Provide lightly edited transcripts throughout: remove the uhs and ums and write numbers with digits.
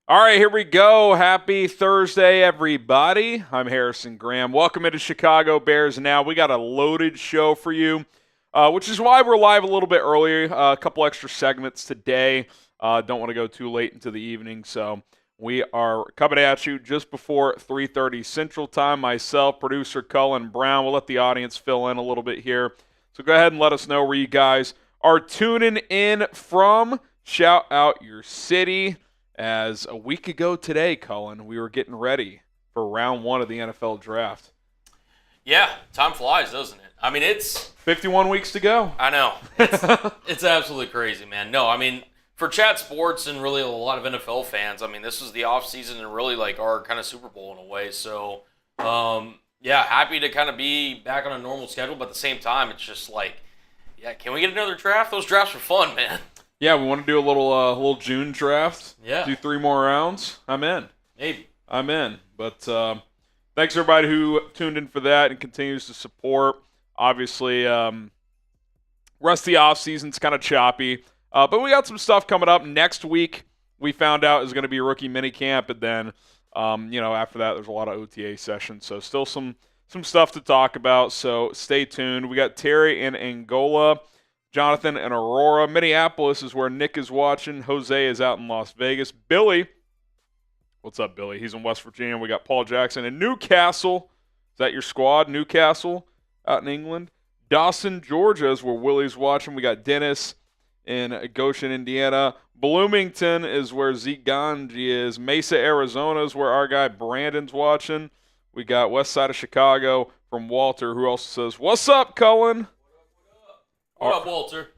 All right, here we go. Happy Thursday, everybody. I'm Harrison Graham. Welcome into Chicago Bears Now. We got a loaded show for you, which is why we're live a little bit earlier. A couple extra segments today. Don't want to go too late into the evening, so we are coming at you just before 3:30 Central Time. Myself, producer Cullen Brown. We'll let the audience fill in a little bit here. So go ahead and let us know where you guys are tuning in from. Shout out your city. As a week ago today, Cullen, we were getting ready for round one of the NFL draft. Yeah, time flies, doesn't it? I mean, it's 51 weeks to go. I know. It's absolutely crazy, man. No, I mean, for chat sports and really a lot of NFL fans, I mean, this is the offseason and really like our kind of Super Bowl in a way. So, yeah, happy to kind of be back on a normal schedule, but at the same time, it's just like, yeah, can we get another draft? Those drafts are fun, man. Yeah, we want to do a little June draft. Yeah. Do 3 more rounds. I'm in. Maybe. I'm in. But thanks, everybody who tuned in for that and continues to support. Obviously, rest of the offseason's kind of choppy. But we got some stuff coming up. Next week, we found out is going to be rookie minicamp. And then, after that, there's a lot of OTA sessions. So still some stuff to talk about. So stay tuned. We got Terry in Angola. Jonathan in Aurora. Minneapolis is where Nick is watching. Jose is out in Las Vegas. Billy, what's up, Billy? He's in West Virginia. We got Paul Jackson in Newcastle. Is that your squad, Newcastle, out in England? Dawson, Georgia is where Willie's watching. We got Dennis in Goshen, Indiana. Bloomington is where Zeke Ganji is. Mesa, Arizona is where our guy Brandon's watching. We got west side of Chicago from Walter, who also says, "What's up, Cullen?" What up, Walter?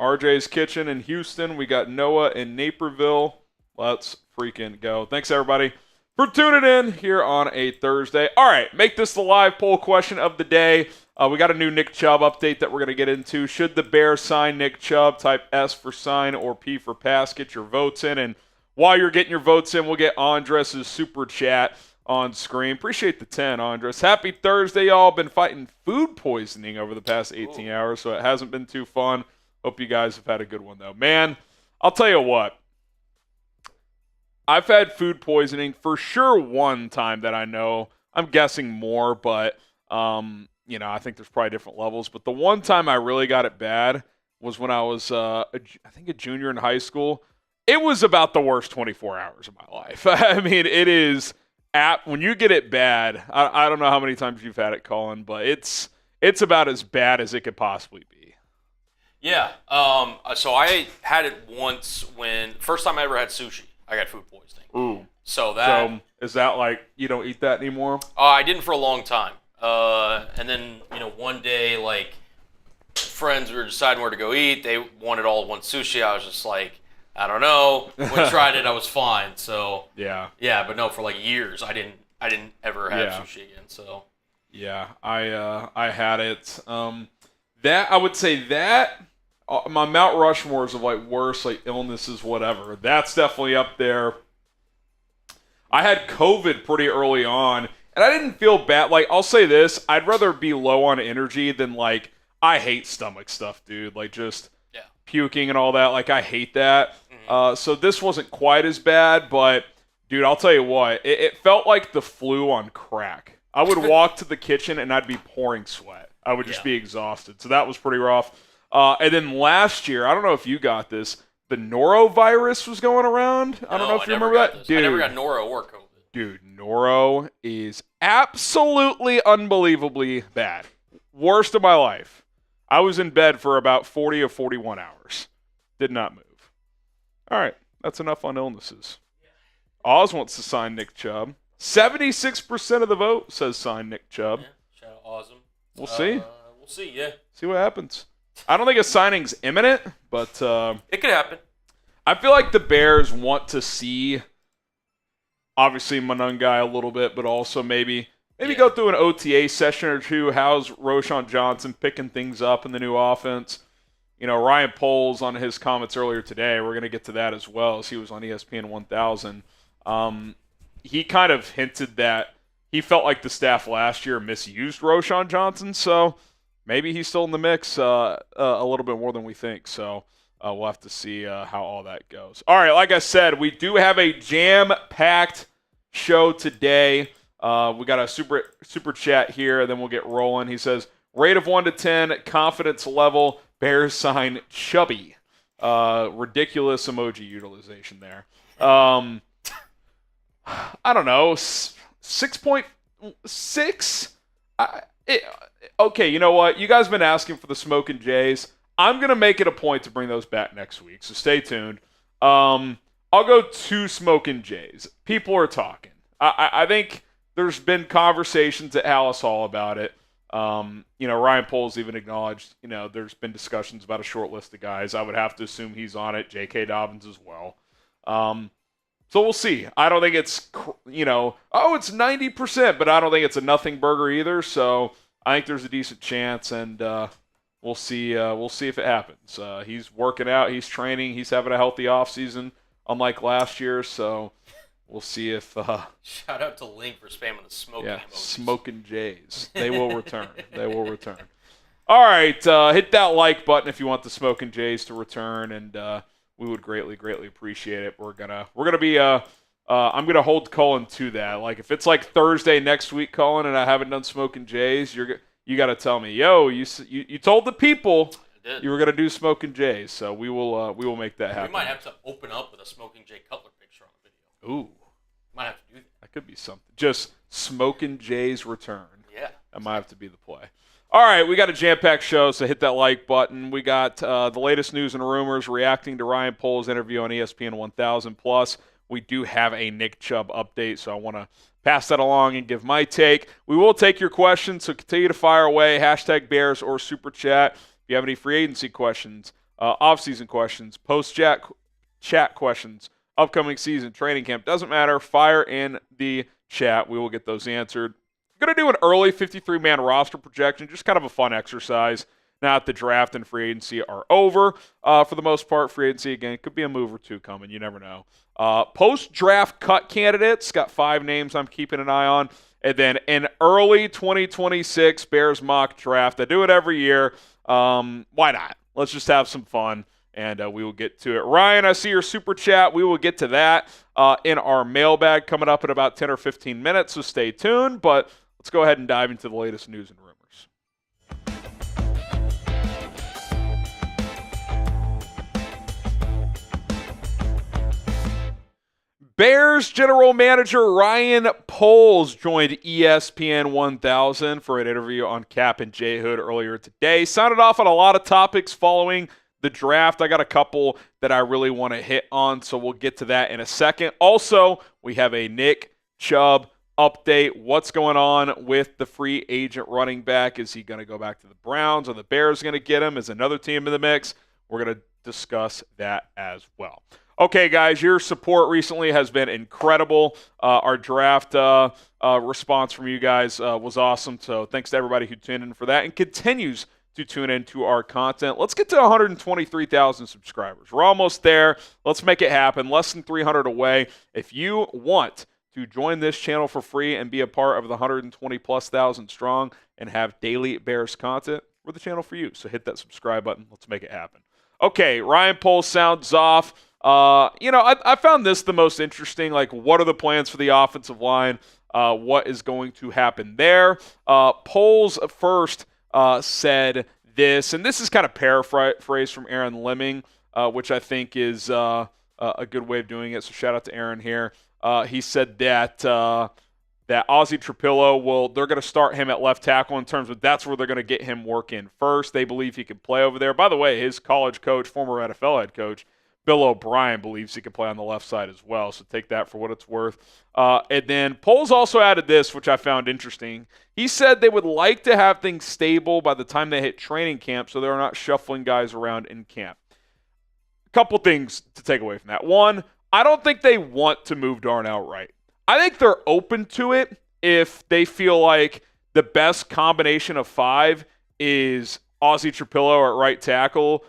RJ's Kitchen in Houston. We got Noah in Naperville. Let's freaking go. Thanks, everybody, for tuning in here on a Thursday. All right, make this the live poll question of the day. We got a new Nick Chubb update that we're going to get into. Should the Bears sign Nick Chubb? Type S for sign or P for pass. Get your votes in. And while you're getting your votes in, we'll get Andres' super chat on screen. Appreciate the 10, Andres. Happy Thursday, y'all. Been fighting food poisoning over the past 18 hours, so it hasn't been too fun. Hope you guys have had a good one, though. Man, I'll tell you what. I've had food poisoning for sure one time that I know. I'm guessing more, but, I think there's probably different levels. But the one time I really got it bad was when I was, I think, a junior in high school. It was about the worst 24 hours of my life. I mean, it is... when you get it bad, I don't know how many times you've had it, Colin, but it's about as bad as it could possibly be. Yeah. So I had it once when first time I ever had sushi. I got food poisoning. Ooh. So is that like you don't eat that anymore? I didn't for a long time. And then one day like friends were deciding where to go eat. They wanted all one sushi. I was just like, I don't know. When I tried it, I was fine. So yeah, but no, for like years, I didn't ever have sushi again. So yeah, I had it. That I would say that my Mount Rushmores of like worst like illnesses, whatever. That's definitely up there. I had COVID pretty early on, and I didn't feel bad. Like I'll say this, I'd rather be low on energy than like I hate stomach stuff, dude. Like just. Puking and all that, like I hate that. So this wasn't quite as bad, but dude, I'll tell you what, it felt like the flu on crack. I would walk to the kitchen and I'd be pouring sweat. I would just be exhausted. So that was pretty rough. And then last year, I don't know if you got this, the norovirus was going around. I don't know if you remember that. Dude, I never got noro or COVID. Dude, noro is absolutely unbelievably bad. Worst of my life. I was in bed for about 40 or 41 hours. Did not move. All right, that's enough on illnesses. Oz wants to sign Nick Chubb. 76% of the vote says sign Nick Chubb. Yeah, shout out Awesome. We'll see. We'll see, yeah. See what happens. I don't think a signing's imminent, but it could happen. I feel like the Bears want to see, obviously, Monungai a little bit, but also maybe go through an OTA session or two. How's Roschon Johnson picking things up in the new offense? Ryan Poles on his comments earlier today, we're going to get to that as well, as he was on ESPN 1000. He kind of hinted that he felt like the staff last year misused Roschon Johnson, so maybe he's still in the mix a little bit more than we think. So we'll have to see how all that goes. All right, like I said, we do have a jam-packed show today. We got a super chat here, and then we'll get rolling. He says, rate of 1 to 10, confidence level, Bears sign chubby. Ridiculous emoji utilization there. I don't know, 6.6? Okay, you know what? You guys have been asking for the Smokin' Jays. I'm going to make it a point to bring those back next week, so stay tuned. I'll go 2 Smokin' Jays. People are talking. I think there's been conversations at Hallis Hall about it. Ryan Poles even acknowledged, there's been discussions about a short list of guys. I would have to assume he's on it. J.K. Dobbins as well. So we'll see. I don't think it's, it's 90%, but I don't think it's a nothing burger either. So I think there's a decent chance, and we'll see. We'll see if it happens. He's working out. He's training. He's having a healthy offseason, unlike last year. So we'll see if. Shout out to Link for spamming the smoking emojis. Smokin' Jays. They will return. They will return. All right, hit that like button if you want the Smokin' Jays to return, and we would greatly appreciate it. We're gonna be I'm gonna hold Cullen to that. Like if it's like Thursday next week, Cullen, and I haven't done Smokin' Jays, you got to tell me, yo, you told the people you were gonna do Smokin' Jays, so we will make that happen. We might have to open up with a Smoking Jay Cutler picture on the video. Ooh, might have to do that. That could be something. Just Smokin' Jays return. Yeah, that might have to be the play. All right, we got a jam-packed show, so hit that like button. We got the latest news and rumors reacting to Ryan Poles' interview on ESPN 1000. Plus, we do have a Nick Chubb update, so I want to pass that along and give my take. We will take your questions, so continue to fire away, hashtag Bears or Super Chat. If you have any free agency questions, off-season questions, post-chat questions, upcoming season, training camp, doesn't matter, fire in the chat. We will get those answered. Going to do an early 53-man roster projection, just kind of a fun exercise. Now that the draft and free agency are over, for the most part, free agency, again, could be a move or two coming. You never know. Post-draft cut candidates, got 5 names I'm keeping an eye on. And then an early 2026 Bears mock draft. I do it every year. Why not? Let's just have some fun, and we will get to it. Ryan, I see your super chat. We will get to that in our mailbag coming up in about 10 or 15 minutes, so stay tuned. But let's go ahead and dive into the latest news and rumors. Bears general manager Ryan Poles joined ESPN 1000 for an interview on Cap and J Hood earlier today. Sounded off on a lot of topics following the draft. I got a couple that I really want to hit on, so we'll get to that in a second. Also, we have a Nick Chubb update. What's going on with the free agent running back? Is he going to go back to the Browns? Are the Bears going to get him? Is another team in the mix? We're going to discuss that as well. Okay, guys, your support recently has been incredible. Our draft response from you guys was awesome, so thanks to everybody who tuned in for that and continues to tune into our content. Let's get to 123,000 subscribers. We're almost there. Let's make it happen. Less than 300 away. If you want to join this channel for free and be a part of the 120-plus thousand strong and have daily Bears content, we're the channel for you. So hit that subscribe button. Let's make it happen. Okay, Ryan Poles sounds off. I found this the most interesting. Like, what are the plans for the offensive line? What is going to happen there? Poles first said this, and this is kind of paraphrased from Aaron Lemming, which I think is a good way of doing it. So shout out to Aaron here. He said that Ozzie Trapillo they're going to start him at left tackle in terms of that's where they're going to get him work in first. They believe he can play over there. By the way, his college coach, former NFL head coach, Bill O'Brien, believes he can play on the left side as well, so take that for what it's worth. And then Poles also added this, which I found interesting. He said they would like to have things stable by the time they hit training camp so they're not shuffling guys around in camp. A couple things to take away from that. One, I don't think they want to move Darnell Wright. I think they're open to it if they feel like the best combination of 5 is Ozzie Trapillo at right tackle,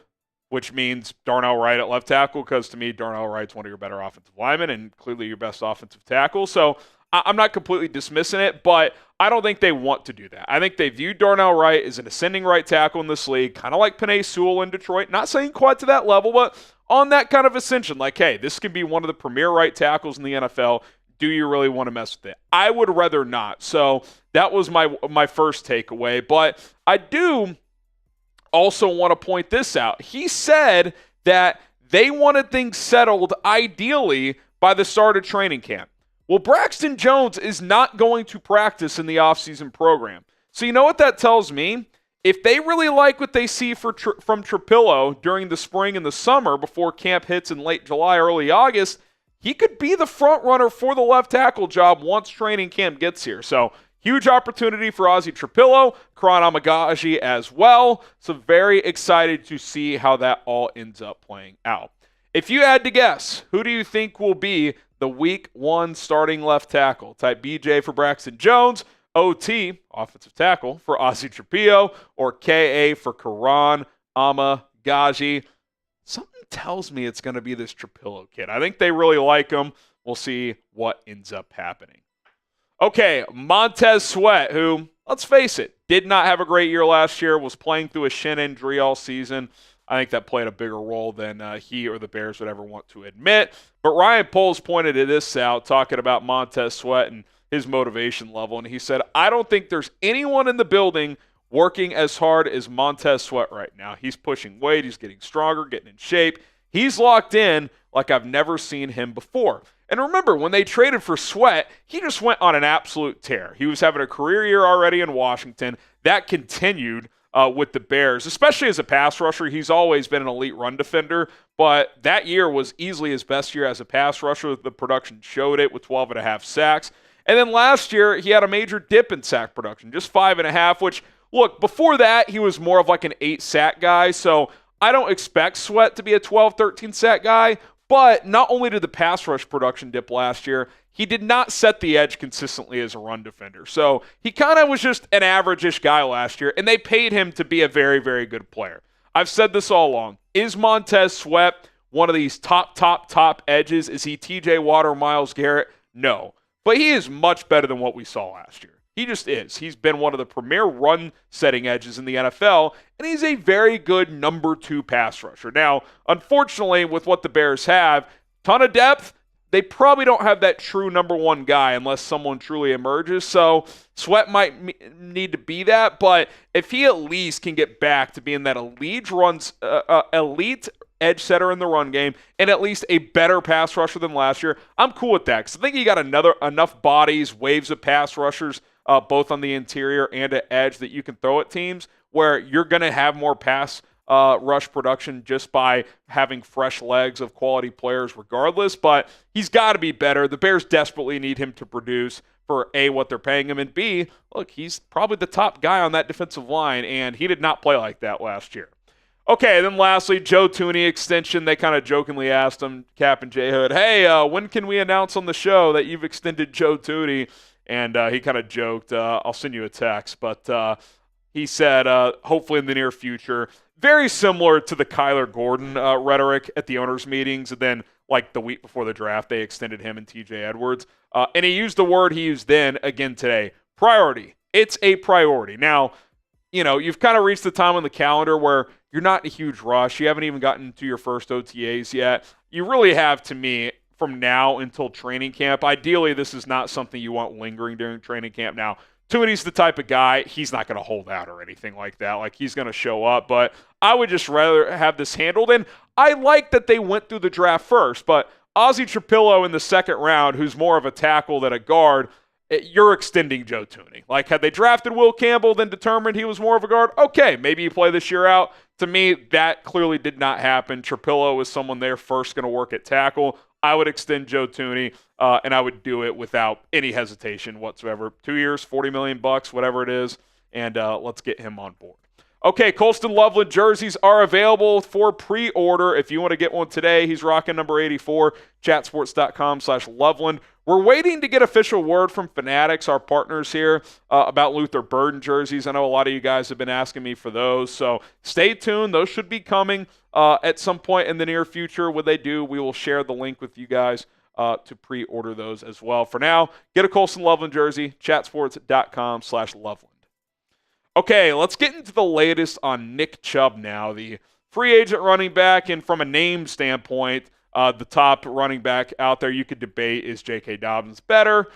which means Darnell Wright at left tackle, because to me, Darnell Wright's one of your better offensive linemen and clearly your best offensive tackle. So I'm not completely dismissing it, but I don't think they want to do that. I think they view Darnell Wright as an ascending right tackle in this league, kind of like Penei Sewell in Detroit. Not saying quite to that level, but on that kind of ascension. Like, hey, this could be one of the premier right tackles in the NFL. Do you really want to mess with it? I would rather not. So that was my first takeaway. But I do also want to point this out. He said that they wanted things settled ideally by the start of training camp. Well, Braxton Jones is not going to practice in the offseason program. So you know what that tells me? If they really like what they see from Trapillo during the spring and the summer before camp hits in late July, early August, he could be the front runner for the left tackle job once training camp gets here. So huge opportunity for Ozzy Trapillo, Karan Amagaji as well. So very excited to see how that all ends up playing out. If you had to guess, who do you think will be the week 1 starting left tackle? Type BJ for Braxton Jones, OT, offensive tackle, for Ozzy Trapillo, or KA for Karan Amagaji. Something tells me it's going to be this Trapillo kid. I think they really like him. We'll see what ends up happening. Okay, Montez Sweat, who, let's face it, did not have a great year last year, was playing through a shin injury all season. I think that played a bigger role than he or the Bears would ever want to admit. But Ryan Poles pointed this out, talking about Montez Sweat and his motivation level, and he said, I don't think there's anyone in the building working as hard as Montez Sweat right now. He's pushing weight. He's getting stronger, getting in shape. He's locked in like I've never seen him before. And remember, when they traded for Sweat, he just went on an absolute tear. He was having a career year already in Washington. That continued with the Bears, especially as a pass rusher. He's always been an elite run defender, but that year was easily his best year as a pass rusher. The production showed it with 12.5 sacks. And then last year, he had a major dip in sack production, just 5.5, which, look, before that, he was more of like an 8-sack guy, so I don't expect Sweat to be a 12, 13-sack guy, but not only did the pass rush production dip last year, he did not set the edge consistently as a run defender. So he kind of was just an average-ish guy last year, and they paid him to be a very, very good player. I've said this all along. Is Montez Sweat one of these top edges? Is he TJ Watt or Myles Garrett? No. But he is much better than what we saw last year. He just is. He's been one of the premier run-setting edges in the NFL, and he's a very good number 2 pass rusher. Now, unfortunately, with what the Bears have, ton of depth, they probably don't have that true number 1 guy unless someone truly emerges. So Sweat might need to be that, but if he at least can get back to being that elite edge setter in the run game and at least a better pass rusher than last year, I'm cool with that because I think you got enough bodies, waves of pass rushers, both on the interior and at edge that you can throw at teams where you're going to have more pass rush production just by having fresh legs of quality players regardless, but he's got to be better. The Bears desperately need him to produce for A, what they're paying him, and B, look, he's probably the top guy on that defensive line, and he did not play like that last year. Okay, then lastly, Joe Thuney extension. They kind of jokingly asked him, Cap and J-Hood, hey, when can we announce on the show that you've extended Joe Thuney? And he kind of joked, I'll send you a text, but he said, hopefully in the near future. Very similar to the Kyler Gordon rhetoric at the owners' meetings, and then like the week before the draft, they extended him and TJ Edwards. And he used the word he used then, again today, priority. It's a priority. Now, you know, you've kind of reached the time on the calendar where you're not in a huge rush. You haven't even gotten to your first OTAs yet. You really have, to me, from now until training camp. Ideally, this is not something you want lingering during training camp. Now, Thuney's the type of guy, he's not going to hold out or anything like that. Like, he's going to show up, but I would just rather have this handled. And I like that they went through the draft first, but Ozzy Trapillo in the second round, who's more of a tackle than a guard, you're extending Joe Thuney. Like, had they drafted Will Campbell, then determined he was more of a guard, okay, maybe you play this year out. To me, that clearly did not happen. Trapillo is someone they're first going to work at tackle. I would extend Joe Thuney, and I would do it without any hesitation whatsoever. 2 years, $40 million, whatever it is, and let's get him on board. Okay, Colston Loveland jerseys are available for pre-order. If you want to get one today, he's rocking number 84, chatsports.com/Loveland. We're waiting to get official word from Fanatics, our partners here, about Luther Burden jerseys. I know a lot of you guys have been asking me for those, so stay tuned. Those should be coming at some point in the near future. When they do, we will share the link with you guys to pre-order those as well. For now, get a Colson Loveland jersey, chatsports.com/Loveland. Okay, let's get into the latest on Nick Chubb now, the free agent running back, and from a name standpoint, the top running back out there you could debate, is J.K. Dobbins better?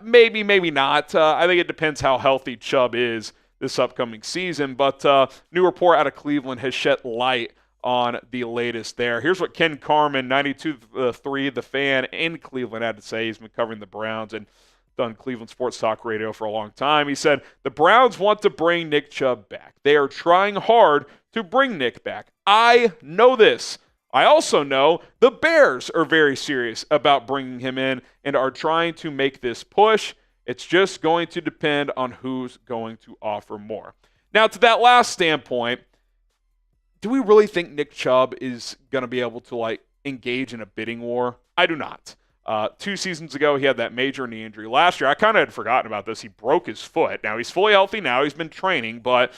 Maybe, maybe not. I think it depends how healthy Chubb is this upcoming season, but new report out of Cleveland has shed light on the latest there. Here's what Ken Carman, 92.3 The Fan in Cleveland, had to say. He's been covering the Browns and done Cleveland sports talk radio for a long time. He said, the Browns want to bring Nick Chubb back. They are trying hard to bring Nick back. I know this. I also know the Bears are very serious about bringing him in and are trying to make this push. It's just going to depend on who's going to offer more. Now, to that last standpoint, do we really think Nick Chubb is going to be able to engage in a bidding war? I do not. 2 seasons ago, he had that major knee injury. Last year, I kind of had forgotten about this. He broke his foot. Now, he's fully healthy now. He's been training, but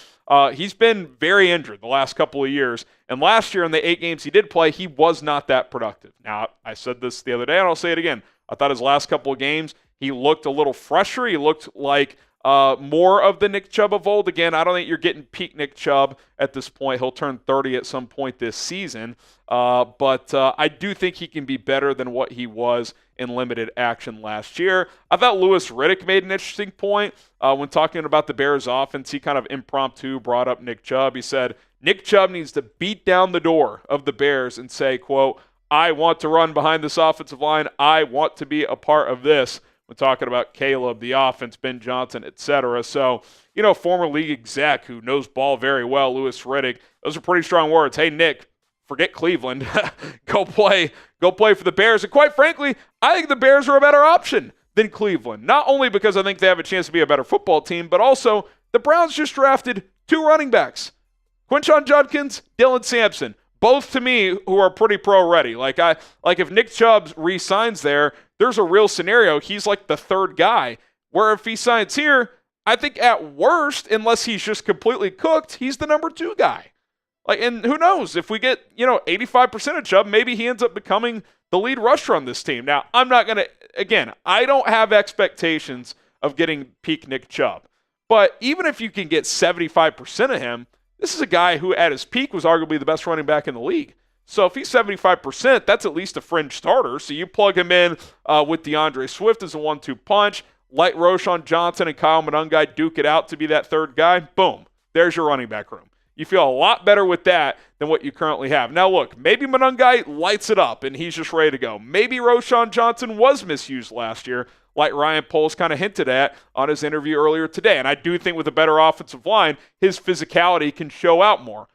he's been very injured the last couple of years. And last year, in the 8 games he did play, he was not that productive. Now, I said this the other day, and I'll say it again. I thought his last couple of games, he looked a little fresher. He looked like more of the Nick Chubb of old. Again, I don't think you're getting peak Nick Chubb at this point. He'll turn 30 at some point this season. But I do think he can be better than what he was in limited action last year. I thought Louis Riddick made an interesting point when talking about the Bears offense. He kind of impromptu brought up Nick Chubb. He said, Nick Chubb needs to beat down the door of the Bears and say, quote, I want to run behind this offensive line. I want to be a part of this. We're talking about Caleb, the offense, Ben Johnson, etc. So, former league exec who knows ball very well, Louis Riddick, those are pretty strong words. Hey, Nick, forget Cleveland. Go play for the Bears. And quite frankly, I think the Bears are a better option than Cleveland. Not only because I think they have a chance to be a better football team, but also the Browns just drafted 2 running backs. Quinshon Judkins, Dylan Sampson. Both to me who are pretty pro-ready. If Nick Chubb re-signs there's a real scenario. He's like the 3rd guy. Where if he signs here, I think at worst, unless he's just completely cooked, he's the number 2 guy. And who knows? If we get 85% of Chubb, maybe he ends up becoming the lead rusher on this team. Now, I'm not going to. Again, I don't have expectations of getting peak Nick Chubb. But even if you can get 75% of him, this is a guy who at his peak was arguably the best running back in the league. So if he's 75%, that's at least a fringe starter. So you plug him in with DeAndre Swift as a 1-2 punch, let Roschon Johnson and Kyle Monangai duke it out to be that 3rd guy. Boom. There's your running back room. You feel a lot better with that than what you currently have. Now look, maybe Monangai lights it up and he's just ready to go. Maybe Roschon Johnson was misused last year, like Ryan Poles kind of hinted at on his interview earlier today. And I do think with a better offensive line, his physicality can show out more.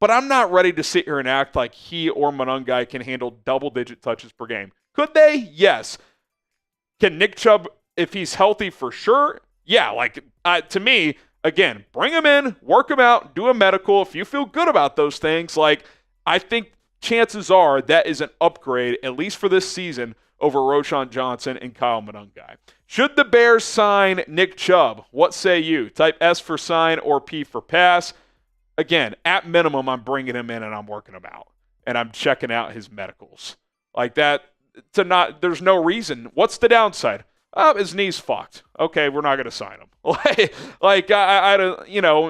But I'm not ready to sit here and act like he or Monangai can handle double-digit touches per game. Could they? Yes. Can Nick Chubb, if he's healthy for sure? Yeah, to me, again, bring him in, work him out, do a medical. If you feel good about those things, I think chances are that is an upgrade, at least for this season, over Roschon Johnson and Kyle Monangai. Should the Bears sign Nick Chubb? What say you? Type S for sign or P for pass. Again, at minimum, I'm bringing him in and I'm working him out. And I'm checking out his medicals. There's no reason. What's the downside? His knee's fucked. Okay, we're not going to sign him.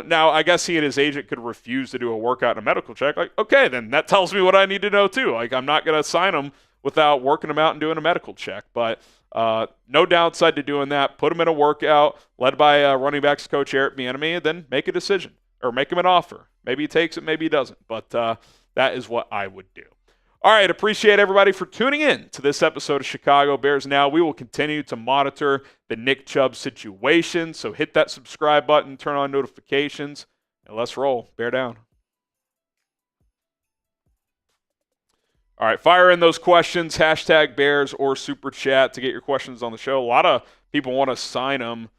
Now I guess he and his agent could refuse to do a workout and a medical check. Okay, then that tells me what I need to know too. I'm not going to sign him without working him out and doing a medical check. But no downside to doing that. Put him in a workout, led by running backs coach Eric Bieniemy, and then make a decision. Or make him an offer. Maybe he takes it, maybe he doesn't. But that is what I would do. All right, appreciate everybody for tuning in to this episode of Chicago Bears Now. We will continue to monitor the Nick Chubb situation. So hit that subscribe button, turn on notifications, and let's roll. Bear down. All right, fire in those questions, hashtag Bears or Super Chat to get your questions on the show. A lot of people want to sign them.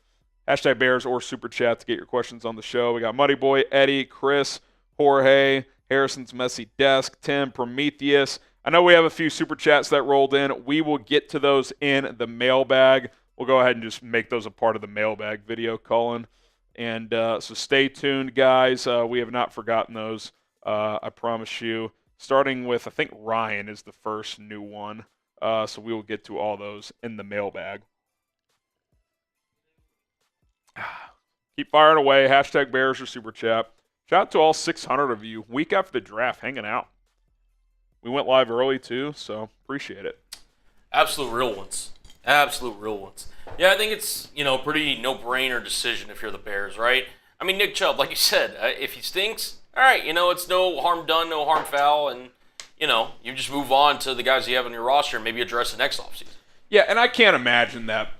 Hashtag Bears or Super Chat to get your questions on the show. We got Muddy Boy, Eddie, Chris, Jorge, Harrison's Messy Desk, Tim, Prometheus. I know we have a few Super Chats that rolled in. We will get to those in the mailbag. We'll go ahead and just make those a part of the mailbag video, Colin. And so stay tuned, guys. We have not forgotten those, I promise you. Starting with, I think Ryan is the first new one. So we will get to all those in the mailbag. Keep firing away. Hashtag Bears or Super Chat. Shout out to all 600 of you. Week after the draft, hanging out. We went live early, too, so appreciate it. Absolute real ones. Absolute real ones. Yeah, I think it's, pretty no-brainer decision if you're the Bears, right? I mean, Nick Chubb, like you said, if he stinks, all right, it's no harm done, no harm foul, and, you just move on to the guys you have on your roster and maybe address the next offseason. Yeah, and I can't imagine that.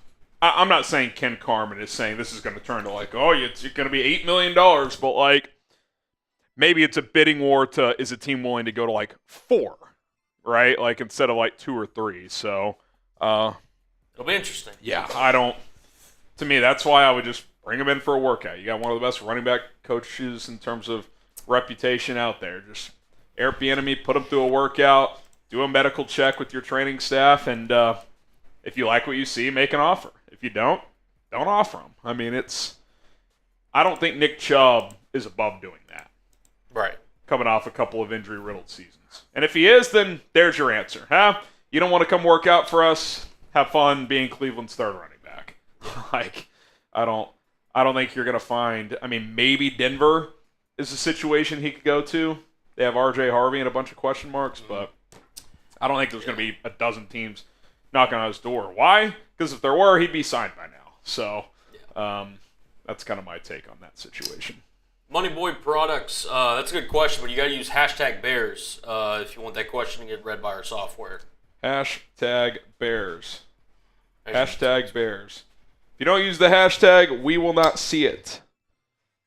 I'm not saying Ken Carman is saying this is going to turn to it's going to be $8 million, but maybe it's a bidding war to is a team willing to go to 4, right? Instead of 2 or 3. So it'll be interesting. Yeah, to me, that's why I would just bring him in for a workout. You got one of the best running back coaches in terms of reputation out there. Just Eric Bieniemy, put him through a workout, do a medical check with your training staff, and if you like what you see, make an offer. If you don't offer him. I mean, I don't think Nick Chubb is above doing that. Right. Coming off a couple of injury-riddled seasons. And if he is, then there's your answer. You don't want to come work out for us? Have fun being Cleveland's third running back. I don't think you're going to find, maybe Denver is a situation he could go to. They have R.J. Harvey and a bunch of question marks, but I don't think there's going to be a dozen teams knocking on his door. Why? Because if there were, he'd be signed by now. So that's kind of my take on that situation. Money Boy Products, that's a good question, but you got to use hashtag Bears if you want that question to get read by our software. Hashtag Bears. Hashtag Bears. If you don't use the hashtag, we will not see it.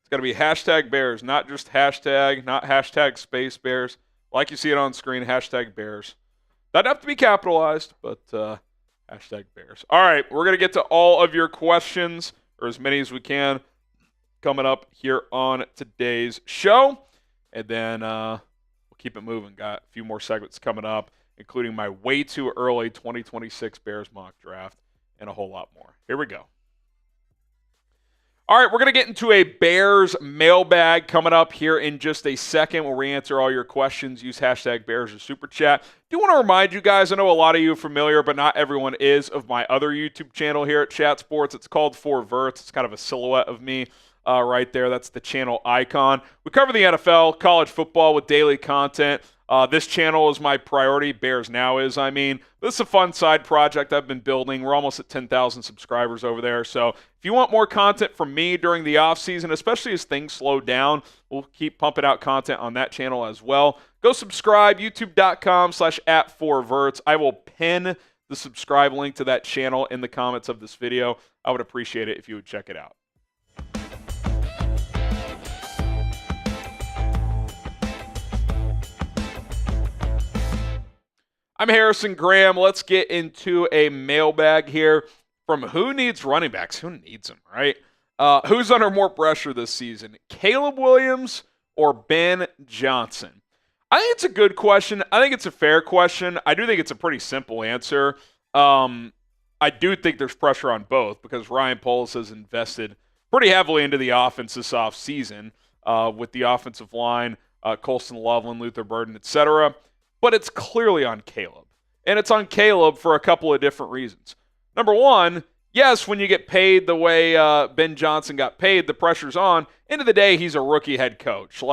It's got to be hashtag Bears, not just hashtag, not hashtag space Bears. Like you see it on screen, hashtag Bears. Doesn't have to be capitalized, but hashtag Bears. All right, we're going to get to all of your questions, or as many as we can, coming up here on today's show. And then we'll keep it moving. Got a few more segments coming up, including my way too early 2026 Bears mock draft and a whole lot more. Here we go. All right, we're going to get into a Bears mailbag coming up here in just a second where we answer all your questions. Use hashtag Bears or Super Chat. Do want to remind you guys, I know a lot of you are familiar, but not everyone is, of my other YouTube channel here at Chat Sports. It's called 4Verts. It's kind of a silhouette of me right there. That's the channel icon. We cover the NFL, college football with daily content. This channel is my priority. Bears Now is, This is a fun side project I've been building. We're almost at 10,000 subscribers over there. So if you want more content from me during the offseason, especially as things slow down, we'll keep pumping out content on that channel as well. Go subscribe, youtube.com/@4verts. I will pin the subscribe link to that channel in the comments of this video. I would appreciate it if you would check it out. I'm Harrison Graham. Let's get into a mailbag here from Who Needs Running Backs? Who needs them, right? Who's under more pressure this season, Caleb Williams or Ben Johnson? I think it's a good question. I think it's a fair question. I do think it's a pretty simple answer. I do think there's pressure on both because Ryan Poles has invested pretty heavily into the offense this offseason with the offensive line, Colston Loveland, Luther Burden, etc., but it's clearly on Caleb. And it's on Caleb for a couple of different reasons. Number one, yes, when you get paid the way Ben Johnson got paid, the pressure's on. End of the day, he's a rookie head coach.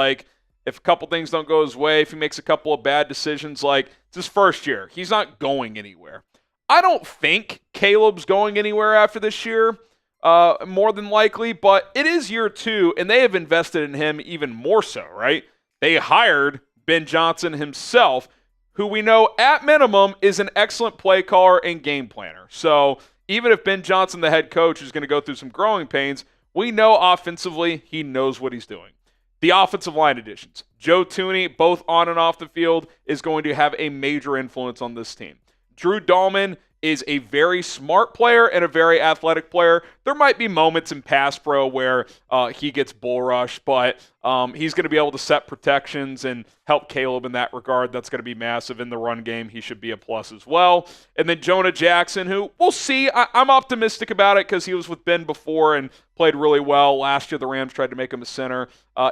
If a couple things don't go his way, if he makes a couple of bad decisions, it's his first year. He's not going anywhere. I don't think Caleb's going anywhere after this year, more than likely, but it is year 2, and they have invested in him even more so, right? They hired Ben Johnson himself, who we know at minimum is an excellent play caller and game planner. So even if Ben Johnson, the head coach, is going to go through some growing pains, we know offensively he knows what he's doing. The offensive line additions, Joe Thuney, both on and off the field, is going to have a major influence on this team. Drew Dahlman is a very smart player and a very athletic player. There might be moments in pass pro where he gets bull rushed, but he's going to be able to set protections and help Caleb in that regard. That's going to be massive. In the run game, he should be a plus as well. And then Jonah Jackson, who we'll see. I'm optimistic about it because he was with Ben before and played really well. Last year, the Rams tried to make him a center.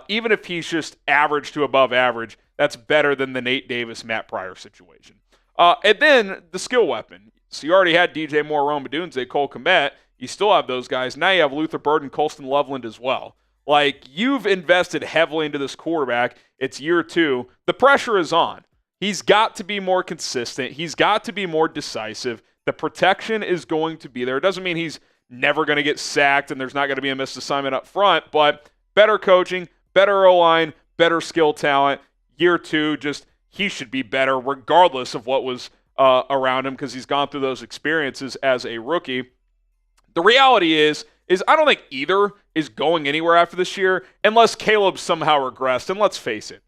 Even if he's just average to above average, that's better than the Nate Davis, Matt Pryor situation. And then the skill weapon. So you already had DJ Moore, Rome Odunze, Cole Kmet. You still have those guys. Now you have Luther Bird and Colston Loveland as well. Like, you've invested heavily into this quarterback. It's year 2. The pressure is on. He's got to be more consistent. He's got to be more decisive. The protection is going to be there. It doesn't mean he's never going to get sacked and there's not going to be a missed assignment up front, but better coaching, better O-line, better skill talent. Year 2, just he should be better regardless of what was around him because he's gone through those experiences as a rookie. The reality is I don't think either is going anywhere after this year unless Caleb somehow regressed. And let's face it,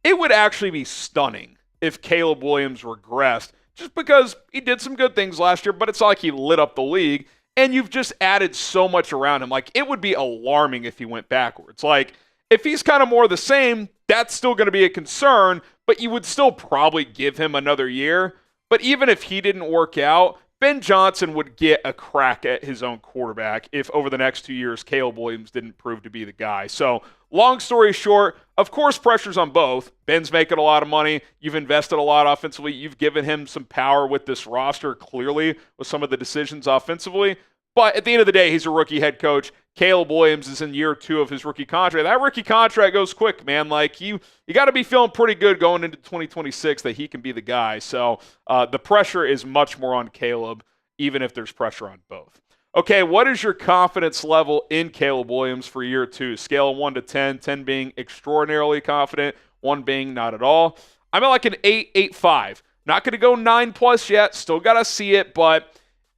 it would actually be stunning if Caleb Williams regressed just because he did some good things last year, but it's not like he lit up the league, and you've just added so much around him. Like, it would be alarming if he went backwards. Like, if he's kind of more the same, that's still going to be a concern, but you would still probably give him another year. But even if he didn't work out, Ben Johnson would get a crack at his own quarterback if over the next 2 years Caleb Williams didn't prove to be the guy. So, long story short, of course pressure's on both. Ben's making a lot of money. You've invested a lot offensively. You've given him some power with this roster, clearly, with some of the decisions offensively. But at the end of the day, he's a rookie head coach. Caleb Williams is in year 2 of his rookie contract. That rookie contract goes quick, man. Like, you got to be feeling pretty good going into 2026 that he can be the guy. So the pressure is much more on Caleb, even if there's pressure on both. Okay, what is your confidence level in Caleb Williams for year 2? Scale of 1 to 10, 10 being extraordinarily confident, 1 being not at all. I'm at like an 8, 8.5. Not going to go 9+ yet. Still got to see it, but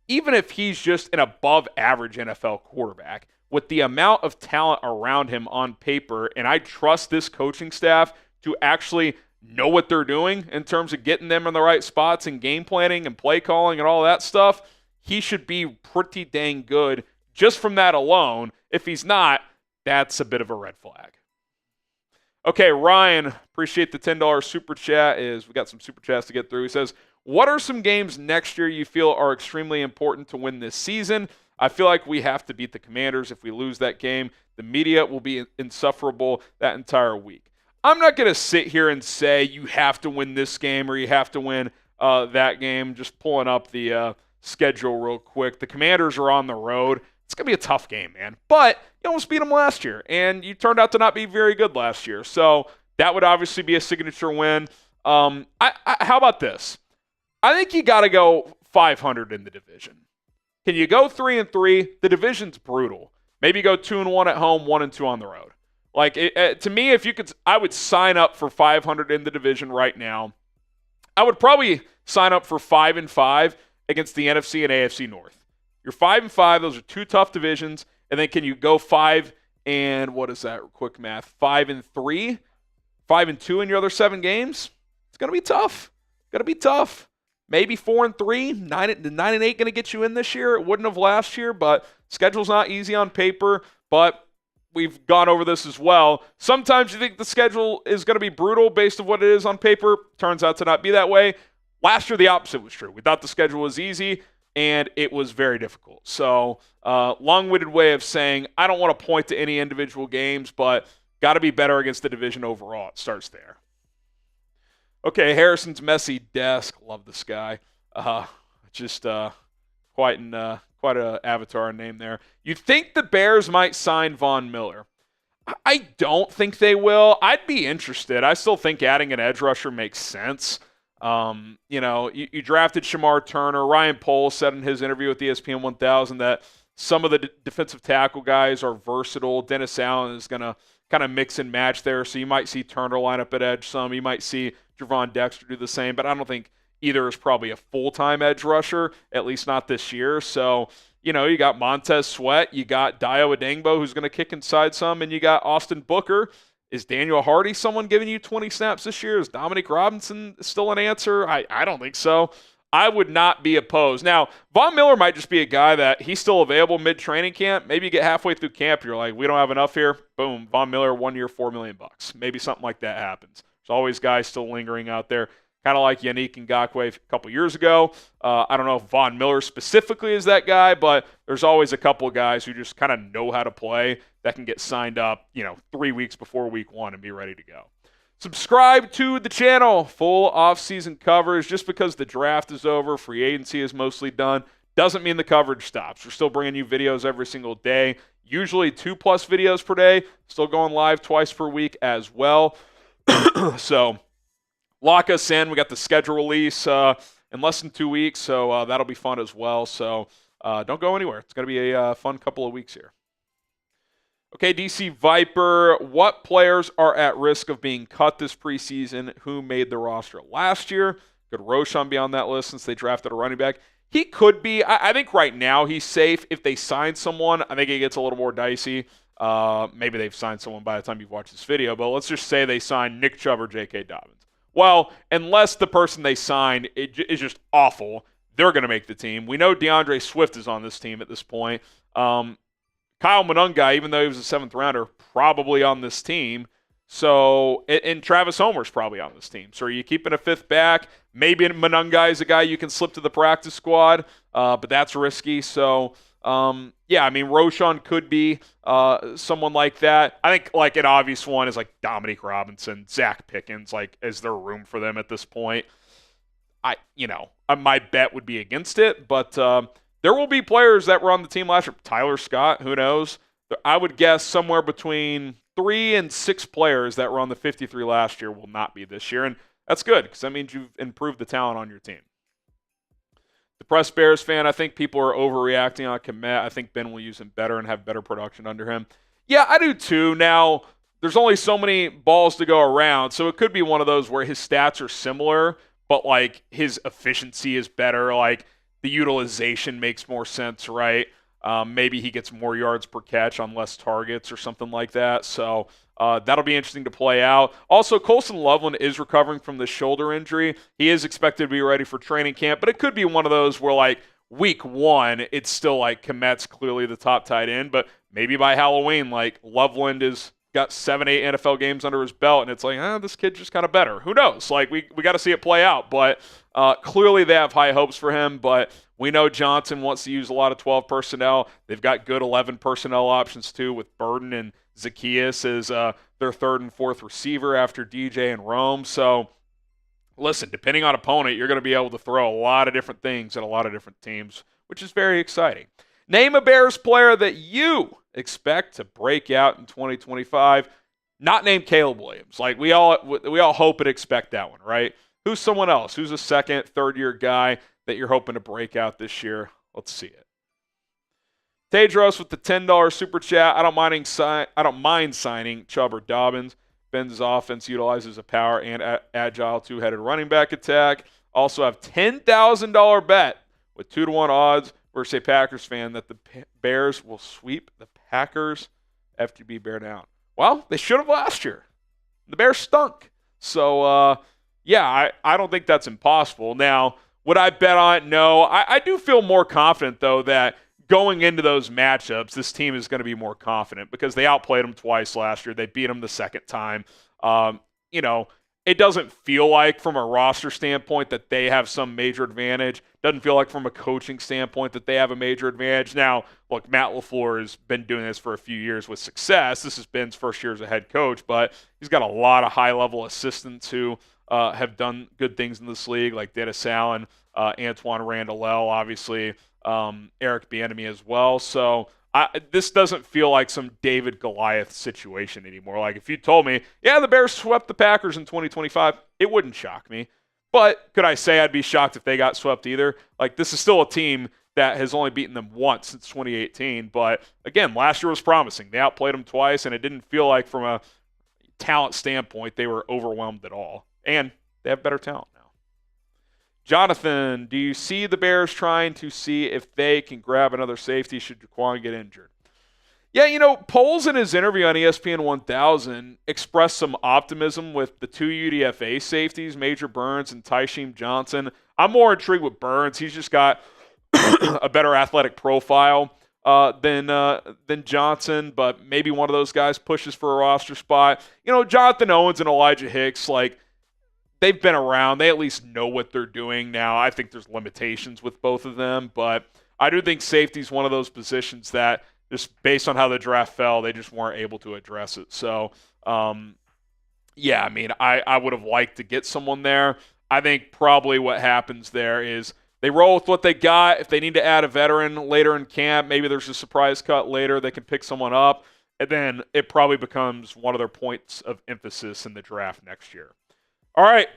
even if he's just an above average NFL quarterback, with the amount of talent around him on paper, and I trust this coaching staff to actually know what they're doing in terms of getting them in the right spots and game planning and play calling and all that stuff, he should be pretty dang good just from that alone. If he's not, that's a bit of a red flag. Okay, Ryan, appreciate the $10 super chat. We got some super chats to get through. He says, what are some games next year you feel are extremely important to win this season? I feel like we have to beat the Commanders. If we lose that game, the media will be insufferable that entire week. I'm not going to sit here and say you have to win this game or you have to win that game. Just pulling up the schedule real quick. The Commanders are on the road. It's going to be a tough game, man. But you almost beat them last year, and you turned out to not be very good last year. So that would obviously be a signature win. How about this? I think you got to go 500 in the division. Can you go 3-3? The division's brutal. Maybe go 2-1 at home, 1-2 on the road. Like, to me, if you could, I would sign up for 500 in the division right now. I would probably sign up for 5-5 against the NFC and AFC North. You're 5-5; those are 2 tough divisions. And then can you go 5 and what is that? Quick math: 5-3, 5-2 in your other 7 games. It's gonna be tough. Gonna be tough. Maybe 4-3, 9-8 going to get you in this year. It wouldn't have last year, but schedule's not easy on paper. But we've gone over this as well. Sometimes you think the schedule is going to be brutal based on what it is on paper. Turns out to not be that way. Last year, the opposite was true. We thought the schedule was easy, and it was very difficult. So, long-winded way of saying I don't want to point to any individual games, but got to be better against the division overall. It starts there. Okay, Harrison's Messy Desk. Love this guy. Just quite an avatar name there. You think the Bears might sign Von Miller? I don't think they will. I'd be interested. I still think adding an edge rusher makes sense. You drafted Shamar Turner. Ryan Poles said in his interview with ESPN 1000 that some of the defensive tackle guys are versatile. Dennis Allen is going to kind of mix and match there, so you might see Turner line up at edge some. You might see Javon Dexter do the same, but I don't think either is probably a full-time edge rusher, at least not this year. So, you got Montez Sweat, you got Dio Adengbo, who's going to kick inside some, and you got Austin Booker. Is Daniel Hardy someone giving you 20 snaps this year? Is Dominique Robinson still an answer? I don't think so. I would not be opposed. Now, Von Miller might just be a guy that he's still available mid-training camp. Maybe you get halfway through camp, you're like, we don't have enough here. Boom, Von Miller, 1 year, $4 million. Maybe something like that happens. There's always guys still lingering out there, kind of like Yannick Ngakoue a couple years ago. I don't know if Von Miller specifically is that guy, but there's always a couple of guys who just kind of know how to play that can get signed up, 3 weeks before week 1 and be ready to go. Subscribe to the channel. Full off-season coverage. Just because the draft is over, free agency is mostly done, doesn't mean the coverage stops. We're still bringing you videos every single day, usually 2+ videos per day. Still going live twice per week as well. So lock us in. We got the schedule release in less than 2 weeks, so that'll be fun as well. So don't go anywhere. It's going to be a fun couple of weeks here. Okay, DC Viper, what players are at risk of being cut this preseason? Who made the roster last year? Could Roschon be on that list since they drafted a running back? He could be. I think right now he's safe. If they sign someone, I think it gets a little more dicey. Maybe they've signed someone by the time you've watched this video, but let's just say they signed Nick Chubb or J.K. Dobbins. Well, unless the person they signed is just awful, they're going to make the team. We know DeAndre Swift is on this team at this point. Kyle Monungai, even though he was a 7th rounder, probably on this team. So, and Travis Homer's probably on this team. So are you keeping a 5th back? Maybe Monungai is a guy you can slip to the practice squad, but that's risky. So, yeah, I mean, Roschon could be someone like that. I think like an obvious one is like Dominique Robinson, Zacch Pickens. Like, is there room for them at this point? My bet would be against it, but there will be players that were on the team last year. Tyler Scott, who knows? I would guess somewhere between 3 and 6 players that were on the 53 last year will not be this year, and that's good because that means you've improved the talent on your team. Depressed Bears fan, I think people are overreacting on Kmet. I think Ben will use him better and have better production under him. Yeah, I do too. Now, there's only so many balls to go around, so it could be one of those where his stats are similar, but like his efficiency is better. Like the utilization makes more sense, right? Maybe he gets more yards per catch on less targets or something like that. So that'll be interesting to play out. Also, Colson Loveland is recovering from the shoulder injury. He is expected to be ready for training camp, but it could be one of those where, like, week 1, it's still like Kmet's clearly the top tight end, but maybe by Halloween, like, Loveland is got 7-8 NFL games under his belt, and it's like, this kid's just kind of better. Who knows? Like, we got to see it play out, but clearly they have high hopes for him, but we know Johnson wants to use a lot of 12 personnel. They've got good 11 personnel options, too, with Burden and Zacchaeus as their 3rd and 4th receiver after DJ and Rome. So, listen, depending on opponent, you're going to be able to throw a lot of different things at a lot of different teams, which is very exciting. Name a Bears player that you expect to break out in 2025. Not named Caleb Williams. Like, we all hope and expect that one, right? Who's someone else? Who's a 2nd, 3rd-year guy that you're hoping to break out this year? Let's see it. Tedros with the $10 super chat. I don't mind signing Chubb or Dobbins. Ben's offense utilizes a power and agile 2-headed running back attack. Also have $10,000 bet with 2-to-1 odds versus a Packers fan that the Bears will sweep the Packers. FTB bear down. Well, they should have last year. The Bears stunk. So, yeah, I don't think that's impossible. Now, would I bet on it? No. I do feel more confident, though, that going into those matchups, this team is going to be more confident because they outplayed them twice last year. They beat them the 2nd time. It doesn't feel like from a roster standpoint that they have some major advantage. Doesn't feel like from a coaching standpoint that they have a major advantage. Now, look, Matt LaFleur has been doing this for a few years with success. This has Ben's first year as a head coach, but he's got a lot of high-level assistants who have done good things in this league, like Dennis Allen, Antoine Randall, obviously, Eric Bieniemy as well. So this doesn't feel like some David Goliath situation anymore. Like, if you told me, yeah, the Bears swept the Packers in 2025, it wouldn't shock me. But could I say I'd be shocked if they got swept either? Like, this is still a team that has only beaten them once since 2018. But, again, last year was promising. They outplayed them twice, and it didn't feel like from a talent standpoint they were overwhelmed at all. And they have better talent now. Jonathan, do you see the Bears trying to see if they can grab another safety should Jaquan get injured? Yeah, Poles in his interview on ESPN 1000 expressed some optimism with the 2 UDFA safeties, Major Burns and Tysheem Johnson. I'm more intrigued with Burns. He's just got a better athletic profile than Johnson, but maybe one of those guys pushes for a roster spot. Jonathan Owens and Elijah Hicks, like, they've been around. They at least know what they're doing now. I think there's limitations with both of them, but I do think safety is one of those positions that just based on how the draft fell, they just weren't able to address it. So, yeah, I mean, I would have liked to get someone there. I think probably what happens there is they roll with what they got. If they need to add a veteran later in camp, maybe there's a surprise cut later. They can pick someone up. And then it probably becomes one of their points of emphasis in the draft next year. All right.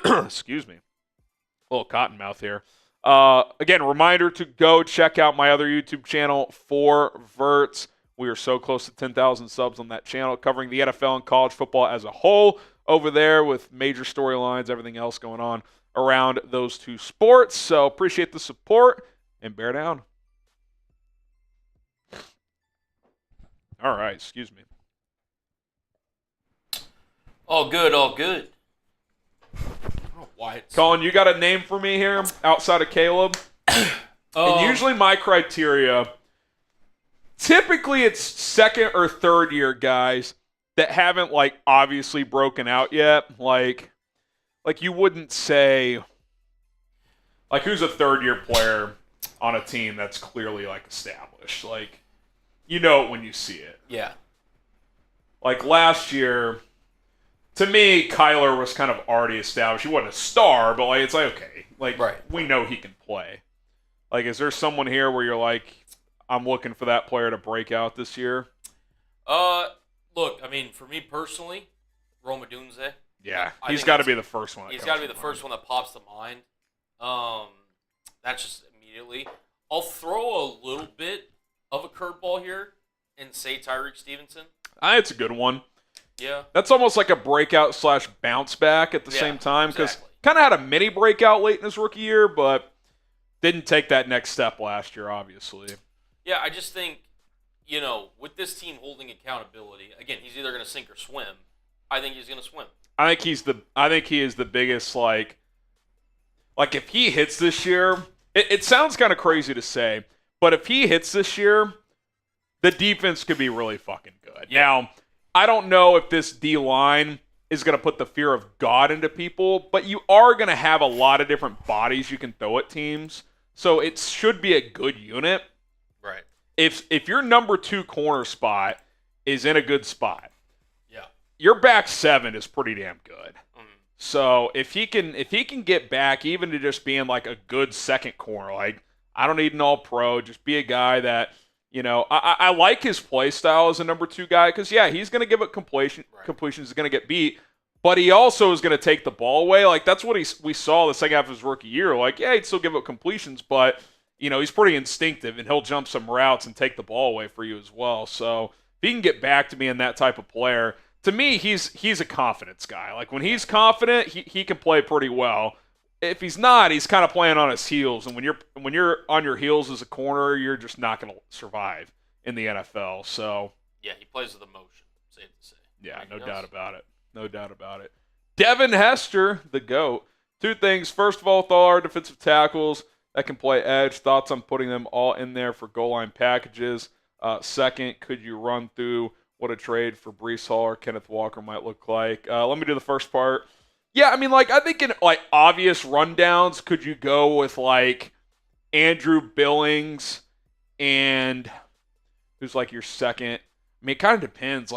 Excuse me. A little cottonmouth here. Again, reminder to go check out my other YouTube channel, 4Verts. We are so close to 10,000 subs on that channel, covering the NFL and college football as a whole over there with major storylines, everything else going on around those two sports. So appreciate the support and bear down. All right, excuse me. All good, all good. I don't know why it's... Colin, you got a name for me here outside of Caleb? And usually my criteria, typically it's second or third year guys that haven't like obviously broken out yet. Like you wouldn't say, like who's a third year player on a team that's clearly like established? Like you know it when you see it. Yeah. Like last year, to me, Kyler was kind of already established. He wasn't a star, but like it's like okay, like right. We know he can play. Like, is there someone here where you're like, I'm looking for that player to break out this year? Look, I mean, for me personally, Rome Odunze. Yeah, he's got to be the first one. He's got to be the first one that pops to mind. That's just immediately. I'll throw a little bit of a curveball here and say Tyreek Stevenson. It's a good one. Yeah. That's almost like a breakout / bounce back at the same time because kind of had a mini breakout late in his rookie year, but didn't take that next step last year, obviously. Yeah, I just think, with this team holding accountability, again, he's either going to sink or swim. I think he's going to swim. I think he is the biggest like if he hits this year, it sounds kind of crazy to say, but if he hits this year, the defense could be really fucking good. Yeah. Now, I don't know if this D-line is going to put the fear of God into people, but you are going to have a lot of different bodies you can throw at teams, so it should be a good unit. Right. If your number 2 corner spot is in a good spot, yeah, your back 7 is pretty damn good. Mm. So if he can get back even to just being like a good second corner, like I don't need an all-pro, just be a guy that, I like his play style as a number 2 guy because, yeah, he's going to give it completions, he's going to get beat, but he also is going to take the ball away. Like, that's what we saw the second half of his rookie year. Like, yeah, he'd still give up completions, but, he's pretty instinctive, and he'll jump some routes and take the ball away for you as well. So if he can get back to being that type of player, to me, he's a confidence guy. Like, when he's confident, he can play pretty well. If he's not, he's kind of playing on his heels, and when you're on your heels as a corner, you're just not going to survive in the NFL. So yeah, he plays with emotion. Safe to say. Yeah, no doubt about it. No doubt about it. Devin Hester, the GOAT. 2 things. First of all, with all our defensive tackles that can play edge, thoughts on putting them all in there for goal line packages. Second, could you run through what a trade for Breece Hall or Kenneth Walker might look like? Let me do the first part. Yeah, I mean, I think in, obvious rundowns, could you go with, Andrew Billings and who's, your second? I mean, it kind of depends.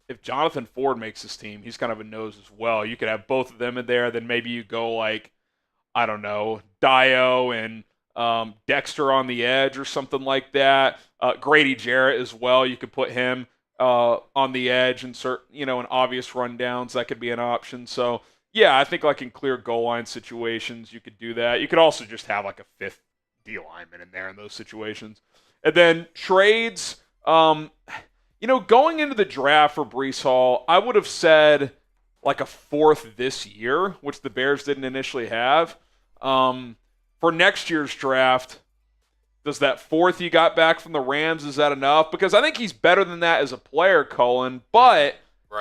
If Jonathan Ford makes this team, he's kind of a nose as well. You could have both of them in there. Then maybe you go, I don't know, Dio and Dexter on the edge or something like that. Grady Jarrett as well. You could put him on the edge and in obvious rundowns. That could be an option. So, yeah, I think in clear goal line situations, you could do that. You could also just have a 5th D lineman in there in those situations. And then trades, going into the draft for Breece Hall, I would have said a 4th this year, which the Bears didn't initially have. For next year's draft, does that 4th you got back from the Rams, is that enough? Because I think he's better than that as a player, Cullen, but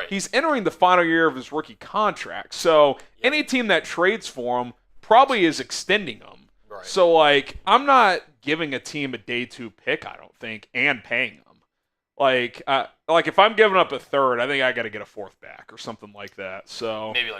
he's entering the final year of his rookie contract. So any team that trades for him probably is extending him. Right. So, I'm not giving a team a day 2 pick, I don't think, and paying them. If I'm giving up a 3rd, I think I got to get a 4th back or something like that. So maybe a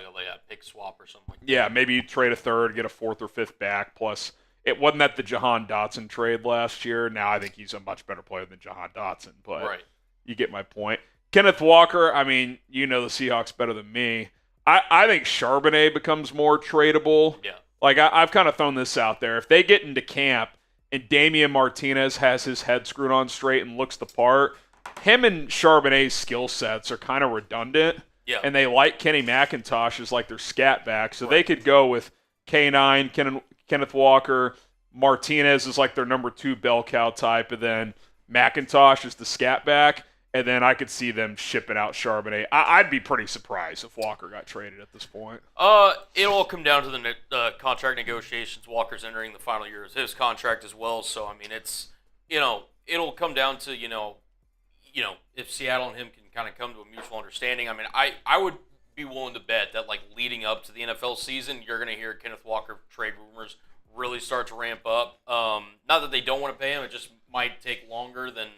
pick swap or something like that. Yeah, maybe you trade a 3rd, get a 4th or 5th back. Plus, it wasn't that the Jahan Dotson trade last year. Now I think he's a much better player than Jahan Dotson, but you get my point. Kenneth Walker, I mean, you know the Seahawks better than me. I think Charbonnet becomes more tradable. Yeah. Like, I've kind of thrown this out there. If they get into camp and Damian Martinez has his head screwed on straight and looks the part, him and Charbonnet's skill sets are kind of redundant. Yeah. And they like Kenny McIntosh as like their scat back. So Right. they could go with K9, Kenneth Walker. Martinez is like their number 2 bell cow type. And then McIntosh is the scat back. And then I could see them shipping out Charbonnet. I'd be pretty surprised if Walker got traded at this point. It'll all come down to the contract negotiations. Walker's entering the final year of his contract as well. So, I mean, it's, it'll come down to, if Seattle and him can kind of come to a mutual understanding. I mean, I would be willing to bet that, like, leading up to the NFL season, you're going to hear Kenneth Walker trade rumors really start to ramp up. Not that they don't want to pay him. It just might take longer than,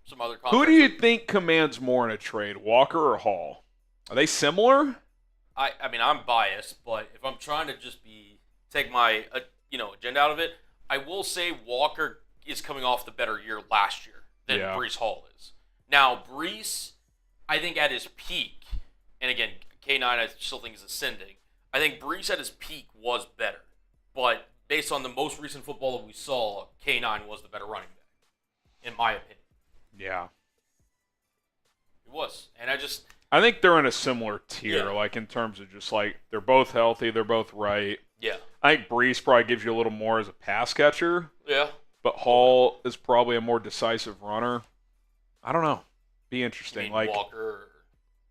some other contracts. Who do you think commands more in a trade, Walker or Hall? Are they similar? I mean, I'm biased, but if I'm trying to just take my, agenda out of it, I will say Walker is coming off the better year last year than Breece Hall is. Now, Breece, I think at his peak, and again, K9 I still think is ascending, I think Breece at his peak was better. But based on the most recent football that we saw, K9 was the better running back, in my opinion. Yeah. It was. And I think they're in a similar tier, Yeah. like in terms of just like they're both healthy, they're both right. Yeah. I think Breece probably gives you a little more as a pass catcher. Yeah. But Hall is probably a more decisive runner. I don't know. Be interesting. You mean like Walker?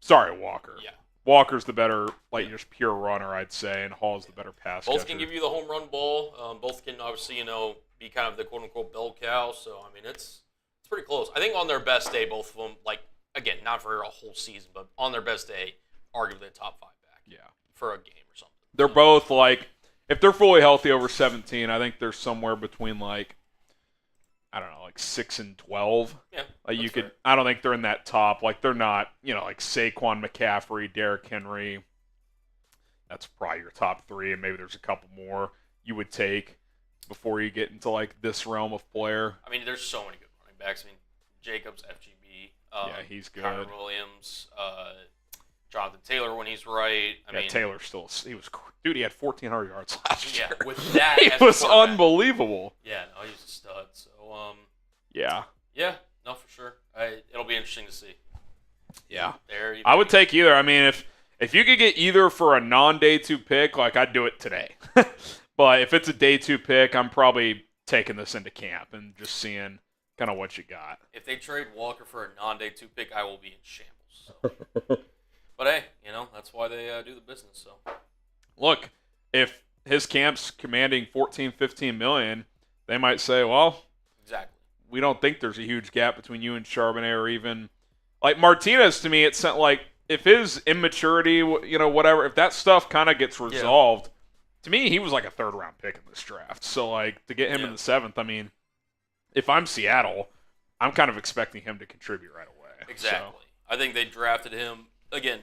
Sorry, Walker. Yeah. Walker's the better, just pure runner, I'd say, and Hall's the better pass Both catcher. can give you the home run ball. Both can obviously, be kind of the quote unquote bell cow. So I mean, it's pretty close. I think on their best day, both of them, like, again, not for a whole season, but on their best day, arguably a top 5 back. Yeah. For a game or something. They're both like, if they're fully healthy over 17, I think they're somewhere between like, I don't know, like 6 and 12. Yeah. Like you could, fair. I don't think they're in that top. Like they're not, like Saquon McCaffrey, Derrick Henry. That's probably your top 3, and maybe there's a couple more you would take before you get into like this realm of player. I mean, there's so many good running backs. I mean, Jacobs, FGB. Yeah, he's good. Kyron Williams, Jonathan Taylor when he's right. I mean, Taylor he had 1,400 yards last year. Yeah, with that, he as a was quarterback. Unbelievable. Yeah, no, he's a stud. So, yeah, no, for sure. It'll be interesting to see. Yeah, I I would take either. I mean, if you could get either for a non-day 2 pick, like I'd do it today. But if it's a day 2 pick, I'm probably taking this into camp and just seeing kind of what you got. If they trade Walker for a non-day 2 pick, I will be in shambles. So. But hey, that's why they do the business. So look, if his camp's commanding 14, 15 million, they might say, well, exactly. We don't think there's a huge gap between you and Charbonnet, or even like Martinez. To me, it's like if his immaturity, whatever, if that stuff kind of gets resolved, to me, he was like a 3rd round pick in this draft. So like to get him in the 7th, I mean, if I'm Seattle, I'm kind of expecting him to contribute right away. Exactly. So. I think they drafted him again.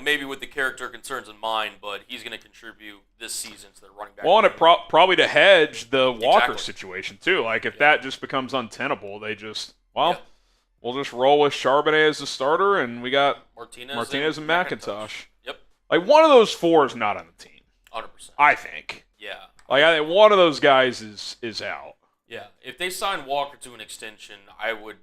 Maybe with the character concerns in mind, but he's going to contribute this season to their running back. Well, and it probably to hedge the Walker Exactly. situation too. Like if that just becomes untenable, they just we'll just roll with Charbonnet as the starter, and we got Martinez and McIntosh. Yep. Like one of those 4 is not on the team. 100%. I think. Yeah. Like I think one of those guys is out. Yeah. If they sign Walker to an extension, I would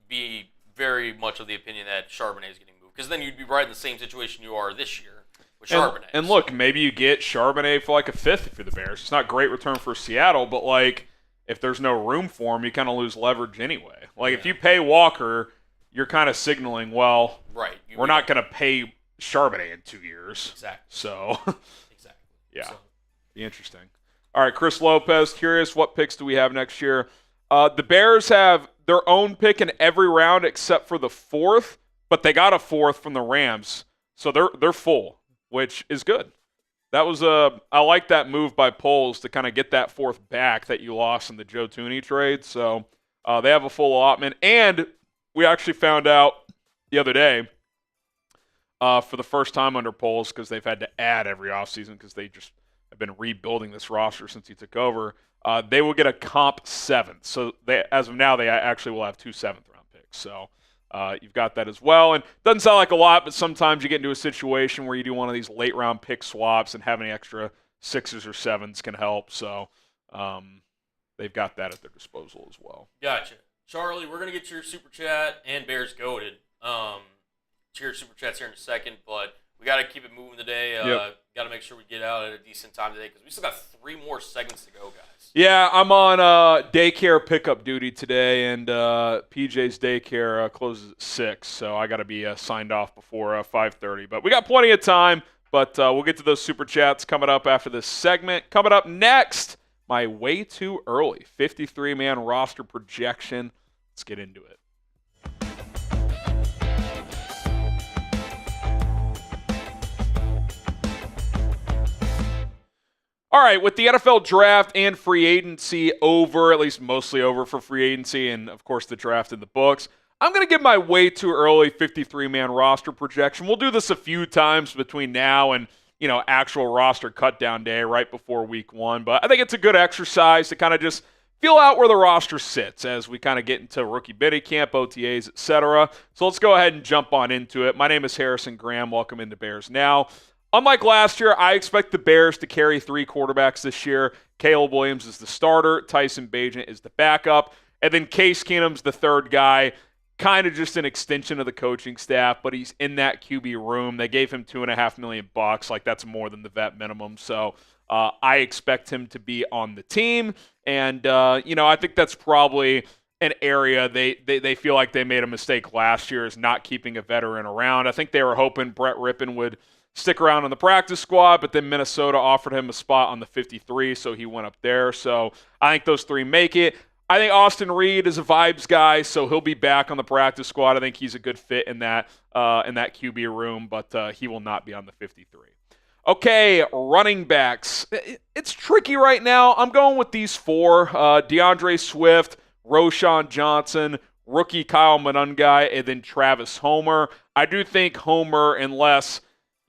be very much of the opinion that Charbonnet is getting moved. Because then you'd be right in the same situation you are this year with Charbonnet. And look, maybe you get Charbonnet for like a 5th if you're the Bears. It's not a great return for Seattle, but like if there's no room for him, you kind of lose leverage anyway. Like if you pay Walker, you're kind of signaling, well, right, we're not going to pay Charbonnet in 2 years. Exactly. So, exactly. Yeah. So. Be interesting. All right, Chris Lopez, curious, what picks do we have next year? The Bears have their own pick in every round except for the 4th, but they got a 4th from the Rams, so they're full, which is good. That was I like that move by Poles to kind of get that 4th back that you lost in the Joe Thuney trade. So they have a full allotment, and we actually found out the other day for the first time under Poles, because they've had to add every offseason because they just have been rebuilding this roster since he took over. They will get a comp 7th. So as of now, they actually will have 2 7th-round picks. So you've got that as well. And doesn't sound like a lot, but sometimes you get into a situation where you do one of these late-round pick swaps, and having extra 6s or 7s can help. So they've got that at their disposal as well. Gotcha. Charlie, we're going to get your Super Chat and Bears Goated. To your Super Chats here in a second, but we got to keep it moving today. Got to make sure we get out at a decent time today because we still got 3 more segments to go, guys. Yeah, I'm on daycare pickup duty today, and PJ's daycare closes at 6, so I got to be signed off before 5:30. But we got plenty of time, but we'll get to those Super Chats coming up after this segment. Coming up next, my way too early 53-man roster projection. Let's get into it. All right, with the NFL draft and free agency over, at least mostly over for free agency, and of course the draft in the books, I'm going to give my way too early 53-man roster projection. We'll do this a few times between now and, actual roster cutdown day right before week 1, but I think it's a good exercise to kind of just feel out where the roster sits as we kind of get into rookie mini camp, OTAs, etc. So let's go ahead and jump on into it. My name is Harrison Graham. Welcome into Bears Now. Unlike last year, I expect the Bears to carry 3 quarterbacks this year. Caleb Williams is the starter. Tyson Bagent is the backup. And then Case Keenum's the third guy. Kind of just an extension of the coaching staff, but he's in that QB room. They gave him $2.5 million. Like, that's more than the vet minimum. So I expect him to be on the team. And, I think that's probably an area they feel like they made a mistake last year is not keeping a veteran around. I think they were hoping Brett Rippon would stick around on the practice squad, but then Minnesota offered him a spot on the 53, so he went up there. So I think those 3 make it. I think Austin Reed is a vibes guy, so he'll be back on the practice squad. I think he's a good fit in that QB room, but he will not be on the 53. Okay, running backs. It's tricky right now. I'm going with these 4. DeAndre Swift, Roschon Johnson, rookie Kyle Monangai, and then Travis Homer. I do think Homer, unless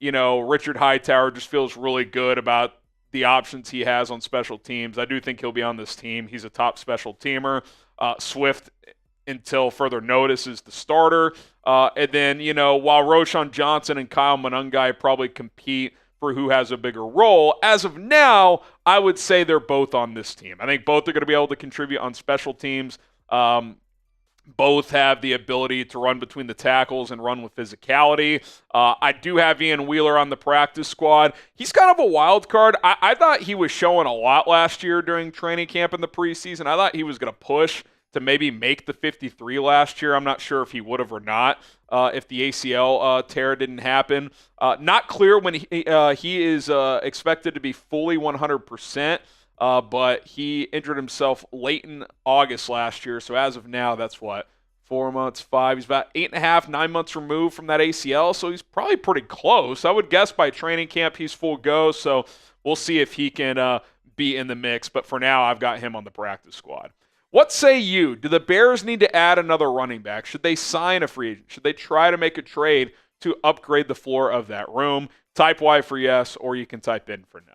Richard Hightower just feels really good about the options he has on special teams. I do think he'll be on this team. He's a top special teamer. Swift, until further notice, is the starter. And then, while Roschon Johnson and Kyle Monangai probably compete for who has a bigger role, as of now, I would say they're both on this team. I think both are going to be able to contribute on special teams. Both have the ability to run between the tackles and run with physicality. I do have Ian Wheeler on the practice squad. He's kind of a wild card. I thought he was showing a lot last year during training camp in the preseason. I thought he was going to push to maybe make the 53 last year. I'm not sure if he would have or not if the ACL tear didn't happen. Not clear when he is expected to be fully 100%. But he injured himself late in August last year. So as of now, that's 4 months, 5. He's about 8.5, 9 months removed from that ACL. So he's probably pretty close. I would guess by training camp he's full go. So we'll see if he can be in the mix. But for now, I've got him on the practice squad. What say you? Do the Bears need to add another running back? Should they sign a free agent? Should they try to make a trade to upgrade the floor of that room? Type Y for yes, or you can type in for no.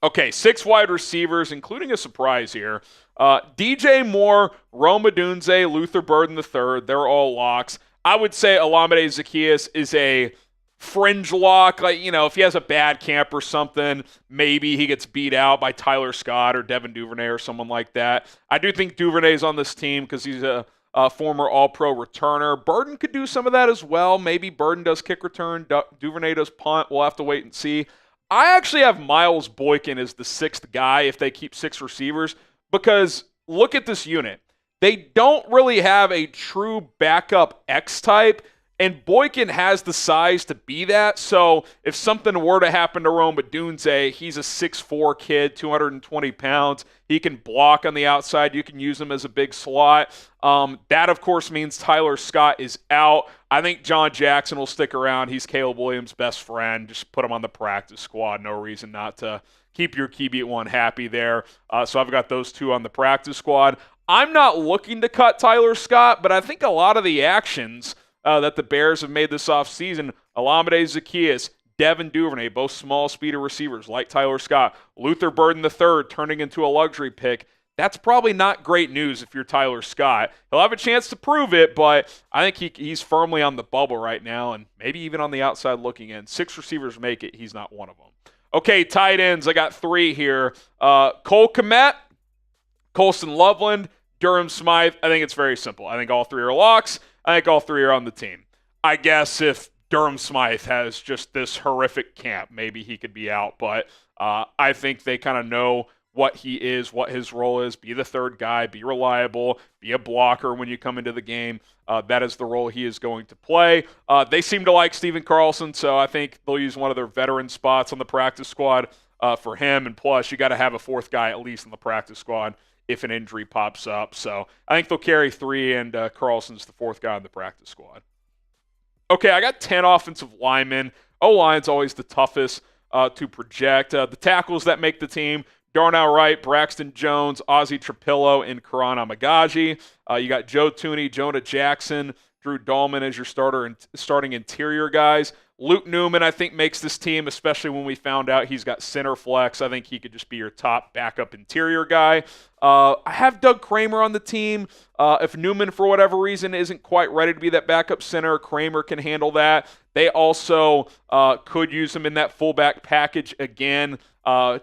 Okay, 6 wide receivers, including a surprise here. DJ Moore, Rome Odunze, Luther Burden III, they're all locks. I would say Olamide Zaccheaus is a fringe lock. Like, if he has a bad camp or something, maybe he gets beat out by Tyler Scott or Devin Duvernay or someone like that. I do think Duvernay's on this team because he's a former All-Pro returner. Burden could do some of that as well. Maybe Burden does kick return, Duvernay does punt. We'll have to wait and see. I actually have Miles Boykin as the 6th guy if they keep 6 receivers because look at this unit. They don't really have a true backup X type, and Boykin has the size to be that. So if something were to happen to Rome Odunze, he's a 6'4 kid, 220 pounds. He can block on the outside. You can use him as a big slot. That, of course, means Tyler Scott is out. I think John Jackson will stick around. He's Caleb Williams' best friend. Just put him on the practice squad. No reason not to keep your QB1 happy there. So I've got those 2 on the practice squad. I'm not looking to cut Tyler Scott, but I think a lot of the actions that the Bears have made this offseason, Olamide Zaccheaus, Devin Duvernay, both small speeder receivers like Tyler Scott, Luther Burden III turning into a luxury pick, That's probably not great news if you're Tyler Scott. He'll have a chance to prove it, but I think he's firmly on the bubble right now and maybe even on the outside looking in. 6 receivers make it. He's not one of them. Okay, tight ends. I got 3 here. Cole Kmet, Colston Loveland, Durham Smythe. I think it's very simple. I think all 3 are locks. I think all 3 are on the team. I guess if Durham Smythe has just this horrific camp, maybe he could be out, but I think they kind of know what he is, what his role is. Be the third guy, be reliable, be a blocker when you come into the game. That is the role he is going to play. They seem to like Steven Carlson, so I think they'll use one of their veteran spots on the practice squad for him. And plus, you got to have a 4th guy at least on the practice squad if an injury pops up. So I think they'll carry 3, and Carlson's the 4th guy on the practice squad. Okay, I got 10 offensive linemen. O-line's always the toughest to project. The tackles that make the team: Darnell Wright, Braxton Jones, Ozzie Trapillo, and Karan Amagaji. You got Joe Thuney, Jonah Jackson, Drew Dahlman as your starting interior guys. Luke Newman, I think, makes this team, especially when we found out he's got center flex. I think he could just be your top backup interior guy. I have Doug Kramer on the team. If Newman, for whatever reason, isn't quite ready to be that backup center, Kramer can handle that. They also could use him in that fullback package again.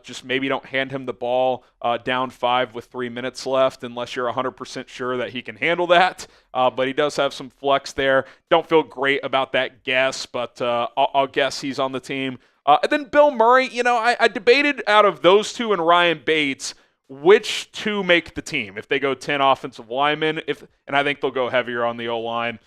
Just maybe don't hand him the ball down 5 with 3 minutes left unless you're 100% sure that he can handle that. But he does have some flex there. Don't feel great about that guess, but I'll guess he's on the team. And then Bill Murray, I debated out of those 2 and Ryan Bates, which 2 make the team if they go 10 offensive linemen. And I think they'll go heavier on the O-line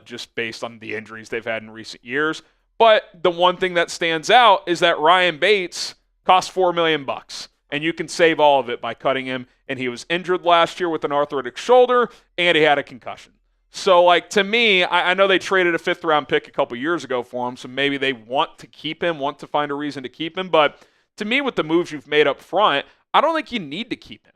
just based on the injuries they've had in recent years. But the one thing that stands out is that Ryan Bates costs $4 million, and you can save all of it by cutting him. And he was injured last year with an arthritic shoulder, and he had a concussion. So, to me, I know they traded a 5th-round pick a couple years ago for him, so maybe they want to keep him, want to find a reason to keep him. But to me, with the moves you've made up front, I don't think you need to keep him.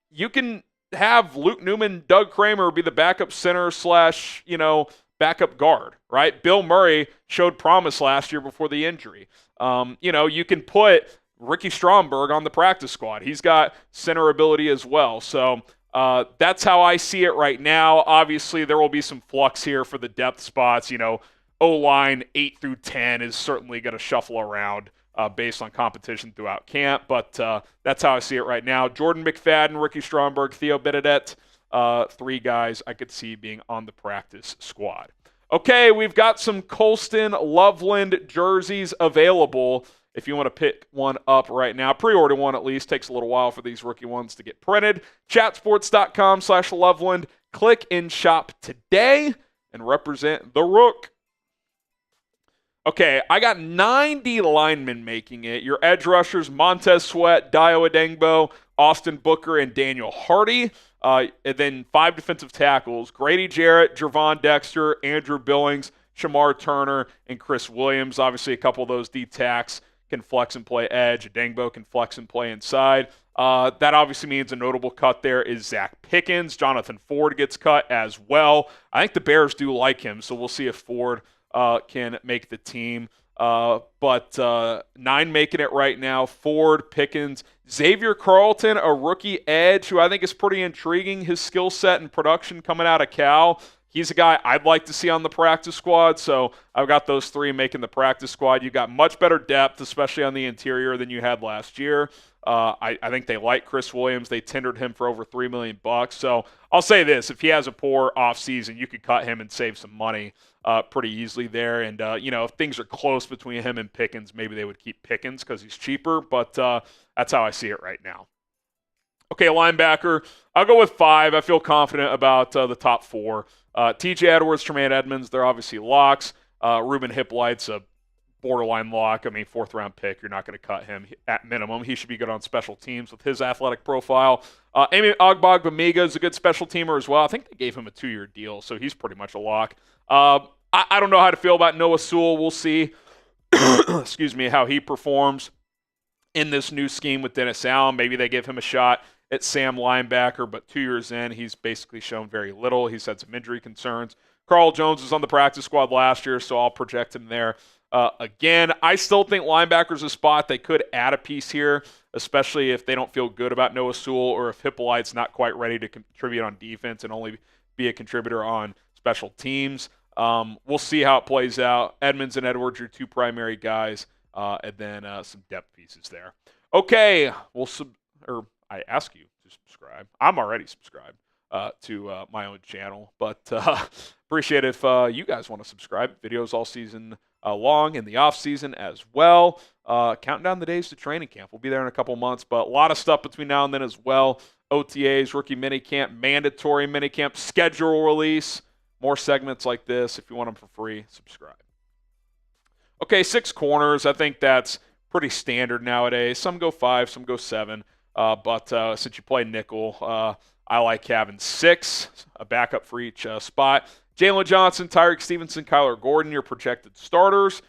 You can have Luke Newman, Doug Kramer be the backup center / backup guard, right? Bill Murray showed promise last year before the injury. You can put Ricky Stromberg on the practice squad. He's got center ability as well. So that's how I see it right now. Obviously, there will be some flux here for the depth spots. O-line 8 through 10 is certainly going to shuffle around based on competition throughout camp. But that's how I see it right now. Jordan McFadden, Ricky Stromberg, Theo Benedette, 3 guys I could see being on the practice squad. Okay, we've got some Colston Loveland jerseys available if you want to pick one up right now. Pre-order one at least. Takes a little while for these rookie ones to get printed. Chatsports.com/Loveland. Click and shop today and represent the Rook. Okay, I got 90 linemen making it. Your edge rushers: Montez Sweat, Dio Adengbo, Austin Booker, and Daniel Hardy. And then 5 defensive tackles: Grady Jarrett, Jervon Dexter, Andrew Billings, Shamar Turner, and Chris Williams. Obviously, a couple of those D-tacks can flex and play edge. Adengbo can flex and play inside. That obviously means a notable cut there is Zacch Pickens. Jonathan Ford gets cut as well. I think the Bears do like him, so we'll see if Ford can make the team. But 9 making it right now: Ford, Pickens, Xavier Carlton, a rookie edge who I think is pretty intriguing. His skill set and production coming out of Cal. He's a guy I'd like to see on the practice squad, so I've got those 3 making the practice squad. You got much better depth, especially on the interior, than you had last year. I think they like Chris Williams. They tendered him for over $3 million. So I'll say this: if he has a poor offseason, you could cut him and save some money pretty easily there. And, if things are close between him and Pickens, maybe they would keep Pickens because he's cheaper. But that's how I see it right now. Okay, linebacker. I'll go with 5. I feel confident about the top 4. TJ Edwards, Tremaine Edmonds, they're obviously locks. Ruben Hippolyte's a borderline lock. 4th-round pick. You're not going to cut him at minimum. He should be good on special teams with his athletic profile. Amy Ogbongbemiga is a good special teamer as well. I think they gave him a 2-year deal, so he's pretty much a lock. I don't know how to feel about Noah Sewell. We'll see how he performs in this new scheme with Dennis Allen. Maybe they give him a shot at Sam linebacker, but 2 years in, he's basically shown very little. He's had some injury concerns. Carl Jones was on the practice squad last year, so I'll project him there. Again, I still think linebacker's a spot they could add a piece here, especially if they don't feel good about Noah Sewell or if Hippolyte's not quite ready to contribute on defense and only be a contributor on special teams. We'll see how it plays out. Edmonds and Edwards are 2 primary guys, and then some depth pieces there. Okay, I ask you to subscribe. I'm already subscribed to my own channel, but appreciate if you guys want to subscribe. Videos all season long in the off season as well. Counting down the days to training camp. We'll be there in a couple months, but a lot of stuff between now and then as well. OTAs, rookie minicamp, mandatory minicamp, schedule release, more segments like this. If you want them for free, subscribe. Okay, 6 corners. I think that's pretty standard nowadays. Some go 5, some go 7. But since you play nickel, I like having 6, a backup for each spot. Jalen Johnson, Tyreek Stevenson, Kyler Gordon, your projected starters.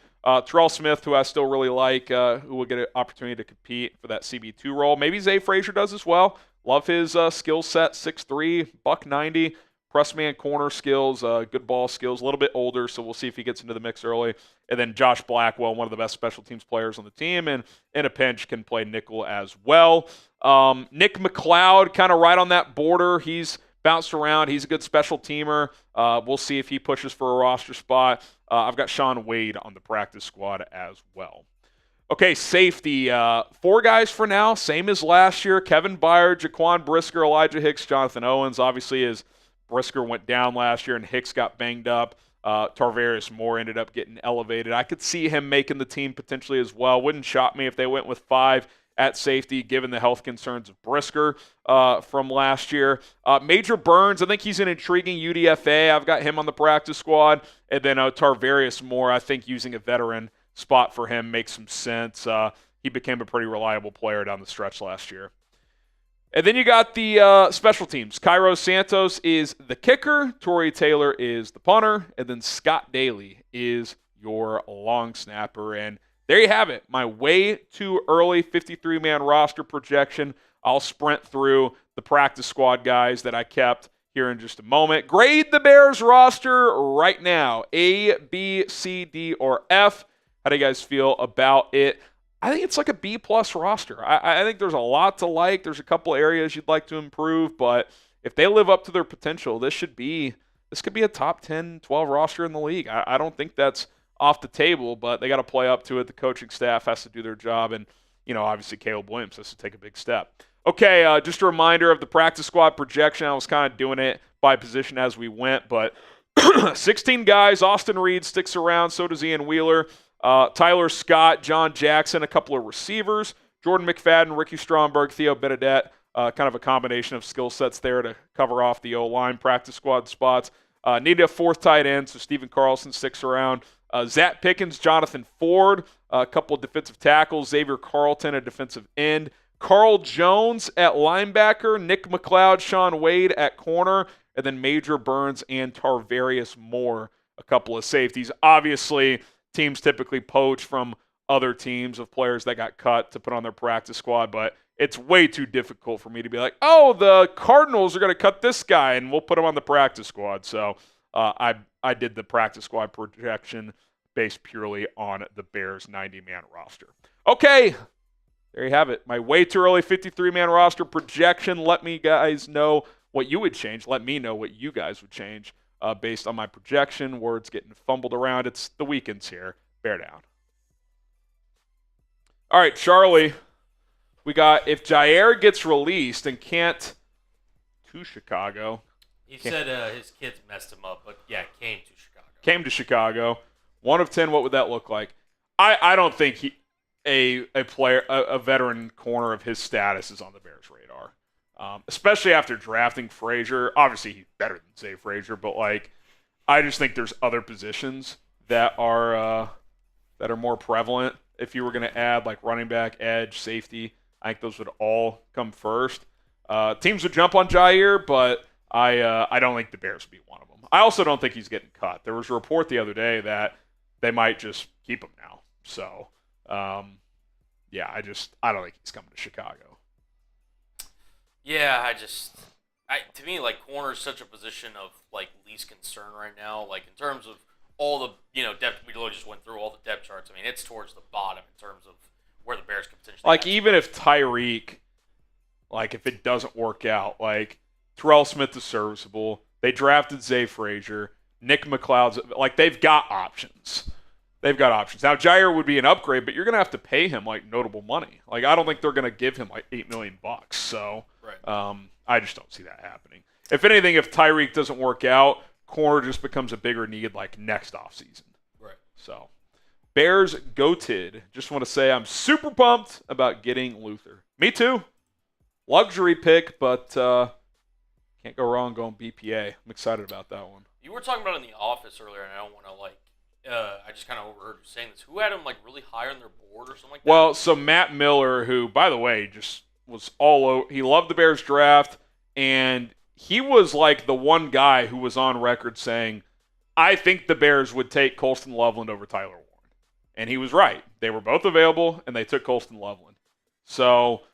Terrell Smith, who I still really like, who will get an opportunity to compete for that CB2 role. Maybe Zay Frazier does as well. Love his skill set, 6'3", $190, press man corner skills, good ball skills, a little bit older, so we'll see if he gets into the mix early. And then Josh Blackwell, one of the best special teams players on the team, and in a pinch can play nickel as well. Nick McLeod, kind of right on that border. He's bounced around. He's a good special teamer. We'll see if he pushes for a roster spot. I've got Sean Wade on the practice squad as well. Okay, safety. 4 guys for now, same as last year. Kevin Byard, Jaquan Brisker, Elijah Hicks, Jonathan Owens. Obviously, as Brisker went down last year and Hicks got banged up, Tarvarius Moore ended up getting elevated. I could see him making the team potentially as well. Wouldn't shock me if they went with 5 at safety, given the health concerns of Brisker from last year. Major Burns, I think he's an intriguing UDFA. I've got him on the practice squad. And then Tarvarius Moore, I think using a veteran spot for him makes some sense. He became a pretty reliable player down the stretch last year. And then you got the special teams. Cairo Santos is the kicker. Torrey Taylor is the punter. And then Scott Daly is your long snapper. And there you have it. My way too early 53-man roster projection. I'll sprint through the practice squad guys that I kept here in just a moment. Grade the Bears roster right now. A, B, C, D, or F. How do you guys feel about it? I think it's like a B-plus roster. I think there's a lot to like. There's a couple areas you'd like to improve, but if they live up to their potential, this could be a top 10, 12 roster in the league. I don't think that's off the table, but they got to play up to it. The coaching staff has to do their job, and obviously Caleb Williams has to take a big step. Okay, just a reminder of the practice squad projection. I was kind of doing it by position as we went, but 16 guys. Austin Reed sticks around. So does Ian Wheeler. Tyler Scott, John Jackson, a couple of receivers. Jordan McFadden, Ricky Stromberg, Theo Benedette. Kind of a combination of skill sets there to cover off the O-line practice squad spots. Need a 4th tight end, so Stephen Carlson sticks around. Zacch Pickens, Jonathan Ford, a couple of defensive tackles. Xavier Carlton, a defensive end. Carl Jones at linebacker. Nick McLeod, Sean Wade at corner. And then Major Burns and Tarvarius Moore, a couple of safeties. Obviously, teams typically poach from other teams of players that got cut to put on their practice squad, but it's way too difficult for me to be like, oh, the Cardinals are going to cut this guy, and we'll put him on the practice squad. So I did the practice squad projection based purely on the Bears' 90-man roster. Okay, there you have it. My way too early 53-man roster projection. Let me guys know what you would change. Let me know what you guys would change based on my projection. Words getting fumbled around. It's the weekends here. Bear down. All right, Charlie. We got if Jair gets released and can't to Chicago. He said his kids messed him up, but yeah, came to Chicago. Came to Chicago. 1 of 10, what would that look like? I don't think a player, a veteran corner of his status is on the Bears' radar. Especially after drafting Frazier. Obviously, he's better than, say, Frazier, but I just think there's other positions that are more prevalent. If you were going to add running back, edge, safety, I think those would all come first. Teams would jump on Jair, but I don't think the Bears would be one of them. I also don't think he's getting cut. There was a report the other day that they might just keep him now. So, yeah, I don't think he's coming to Chicago. Yeah, to me, corner is such a position of least concern right now. In terms of all the depth. We literally just went through all the depth charts. I mean, it's towards the bottom in terms of where the Bears could potentially. Like even if Tyreek, like if it doesn't work out, like Terrell Smith is serviceable. They drafted Zay Frazier, Nick McLeod's. Like they've got options. They've got options. Now Jair would be an upgrade, but you're gonna have to pay him like notable money. Like I don't think they're gonna give him like $8 million. So I just don't see that happening. If anything, if Tyreek doesn't work out, corner just becomes a bigger need like next offseason. Right. So Bears goated. Just want to say I'm super pumped about getting Luther. Me too. Luxury pick, but can't go wrong going BPA. I'm excited about that one. You were talking about it in the office earlier, and I don't want to I just kind of overheard you saying this. Who had him like really high on their board or something like that? Well, so Matt Miller, who by the way just was all over. He loved the Bears draft, and he was like the one guy who was on record saying, "I think the Bears would take Colston Loveland over Tyler Warren," and he was right. They were both available, and they took Colston Loveland. So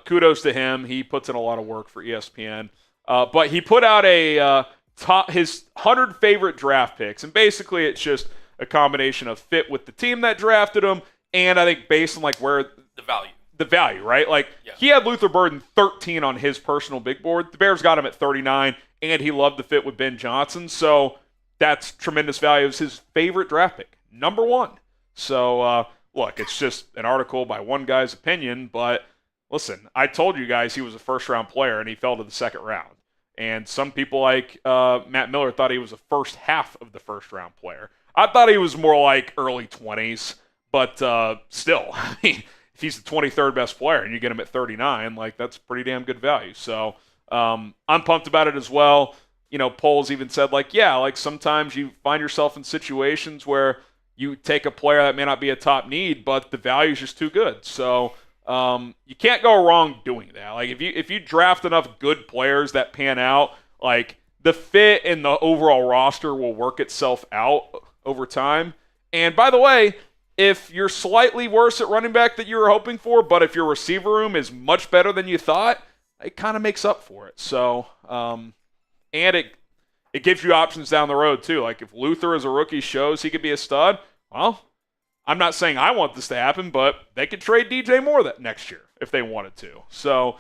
kudos to him. He puts in a lot of work for ESPN. But he put out his 100 favorite draft picks, and basically it's just a combination of fit with the team that drafted him, and I think based on like where the value, right? Like he had Luther Burden 13 on his personal big board. The Bears got him at 39, and he loved the fit with Ben Johnson, so that's tremendous value. It was his favorite draft pick, number one. So look, it's just an article by one guy's opinion, but listen, I told you guys he was a first-round player, and he fell to the second round. And some people like Matt Miller thought he was a first half of the first-round player. I thought he was more like early 20s, but still, I mean, if he's the 23rd best player and you get him at 39, like that's pretty damn good value. So I'm pumped about it as well. You know, polls even said like, yeah, like sometimes you find yourself in situations where you take a player that may not be a top need, but the value is just too good. So you can't go wrong doing that. Like if you draft enough good players that pan out, like the fit and the overall roster will work itself out over time. And by the way, if you're slightly worse at running back than you were hoping for, but if your receiver room is much better than you thought, it kind of makes up for it. So, and it gives you options down the road too. Like if Luther as a rookie shows he could be a stud, well, I'm not saying I want this to happen, but they could trade DJ Moore that next year if they wanted to. So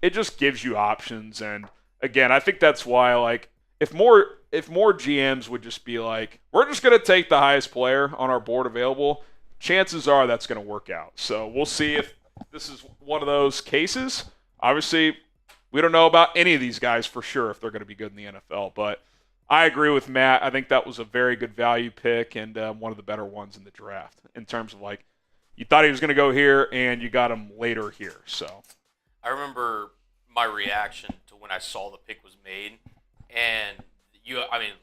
it just gives you options. And again, I think that's why like if more GMs would just be like, we're just going to take the highest player on our board available, chances are that's going to work out. So we'll see if this is one of those cases. Obviously, we don't know about any of these guys for sure if they're going to be good in the NFL, but I agree with Matt. I think that was a very good value pick and one of the better ones in the draft in terms of like you thought he was going to go here and you got him later here. So I remember my reaction to when I saw the pick was made, and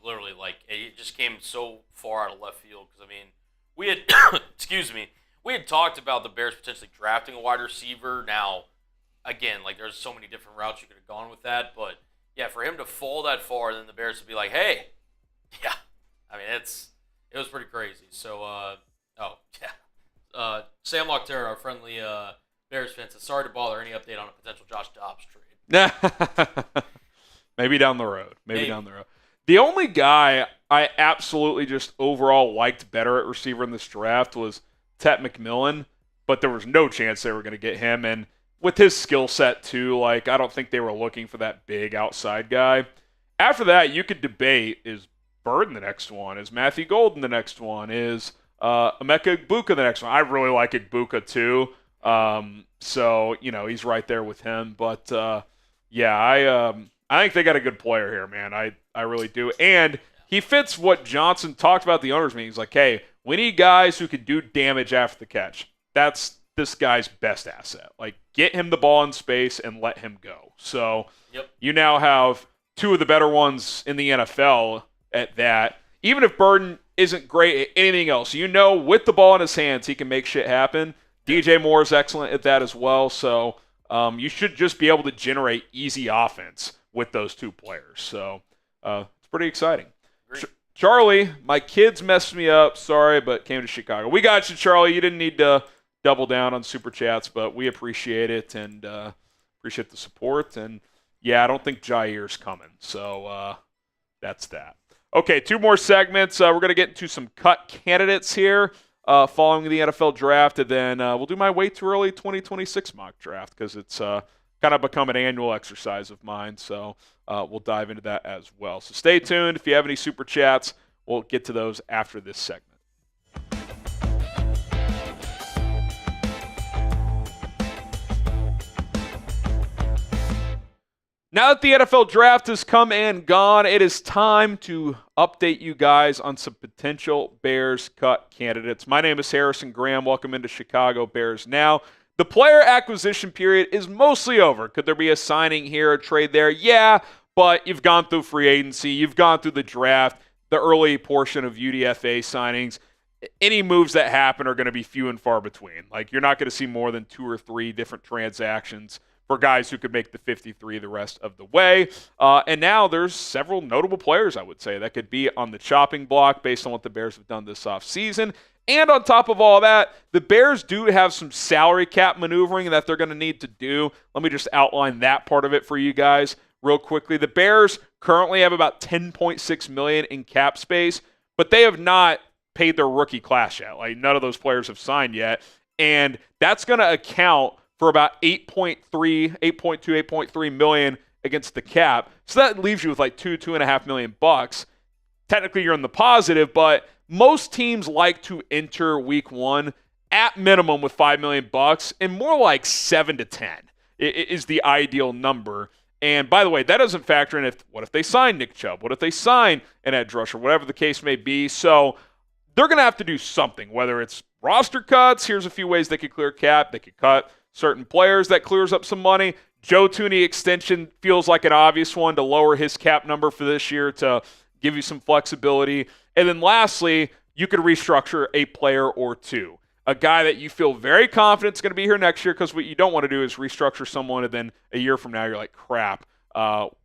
literally like it just came so far out of left field because I mean we had we had talked about the Bears potentially drafting a wide receiver. Now again, like there's so many different routes you could have gone with that, but yeah, for him to fall that far, then the Bears would be like, hey, yeah. I mean, it was pretty crazy. So, Sam Lockter, our friendly Bears fan, says, sorry to bother. Any update on a potential Josh Dobbs trade? Maybe down the road. Maybe down the road. The only guy I absolutely just overall liked better at receiver in this draft was Tet McMillan, but there was no chance they were going to get him. And with his skill set too, like I don't think they were looking for that big outside guy. After that, you could debate, is Burden the next one? Is Matthew Golden the next one? Is Emeka Egbuka the next one? I really like Egbuka too. So, you know, he's right there with him. But, I think they got a good player here, man. I really do. And he fits what Johnson talked about at the owners' meeting. He's like, hey, we need guys who can do damage after the catch. That's this guy's best asset. Like, get him the ball in space and let him go. So you now have two of the better ones in the NFL at that. Even if Burden isn't great at anything else, you know with the ball in his hands, he can make shit happen. DJ Moore is excellent at that as well. So you should just be able to generate easy offense with those two players. So it's pretty exciting. Charlie, my kids messed me up. Sorry, but came to Chicago. We got you, Charlie. You didn't need to double down on Super Chats, but we appreciate it and appreciate the support. And, yeah, I don't think Jair's coming. So that's that. Okay, 2 more segments. We're going to get into some cut candidates here following the NFL draft, and then we'll do my way too early 2026 mock draft because it's kind of become an annual exercise of mine. So we'll dive into that as well. So stay tuned. If you have any super chats, we'll get to those after this segment. Now that the NFL draft has come and gone, it is time to update you guys on some potential Bears cut candidates. My name is Harrison Graham. Welcome into Chicago Bears Now. The player acquisition period is mostly over. Could there be a signing here, a trade there? Yeah, but you've gone through free agency. You've gone through the draft, the early portion of UDFA signings. Any moves that happen are going to be few and far between. Like, you're not going to see more than 2 or 3 different transactions for guys who could make the 53 the rest of the way. And now there's several notable players, I would say, that could be on the chopping block based on what the Bears have done this offseason. And on top of all that, the Bears do have some salary cap maneuvering that they're going to need to do. Let me just outline that part of it for you guys real quickly. The Bears currently have about $10.6 million in cap space, but they have not paid their rookie class yet. Like, none of those players have signed yet. And that's going to account for about 8.3 million against the cap. So that leaves you with like $2.5 million. Technically, you're in the positive, but most teams like to enter week 1 at minimum with $5 million, and more like 7 to 10 is the ideal number. And by the way, that doesn't factor in what if they sign Nick Chubb? What if they sign an edge rusher? Whatever the case may be. So they're going to have to do something, whether it's roster cuts. Here's a few ways they could clear cap. They could cut certain players. That clears up some money. Joe Thuney extension feels like an obvious one to lower his cap number for this year to give you some flexibility. And then lastly, you could restructure a player or 2. A guy that you feel very confident is going to be here next year, because what you don't want to do is restructure someone and then a year from now you're like, crap,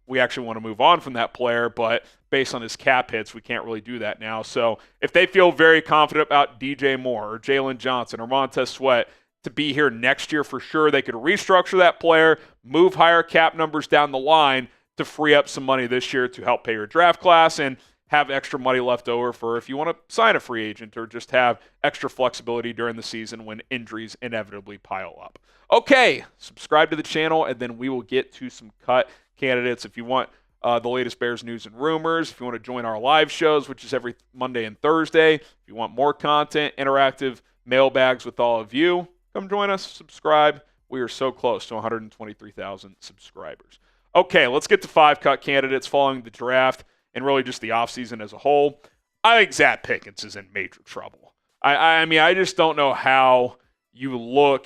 we actually want to move on from that player, but based on his cap hits, we can't really do that now. So if they feel very confident about DJ Moore or Jalen Johnson or Montez Sweat to be here next year for sure, they could restructure that player, move higher cap numbers down the line to free up some money this year to help pay your draft class and have extra money left over for if you want to sign a free agent or just have extra flexibility during the season when injuries inevitably pile up. Okay, subscribe to the channel, and then we will get to some cut candidates. If you want the latest Bears news and rumors, if you want to join our live shows, which is every Monday and Thursday, if you want more content, interactive mailbags with all of you, come join us, subscribe. We are so close to 123,000 subscribers. Okay, let's get to 5 cut candidates following the draft and really just the offseason as a whole. I think Zacch Pickens is in major trouble. I mean, I just don't know how you look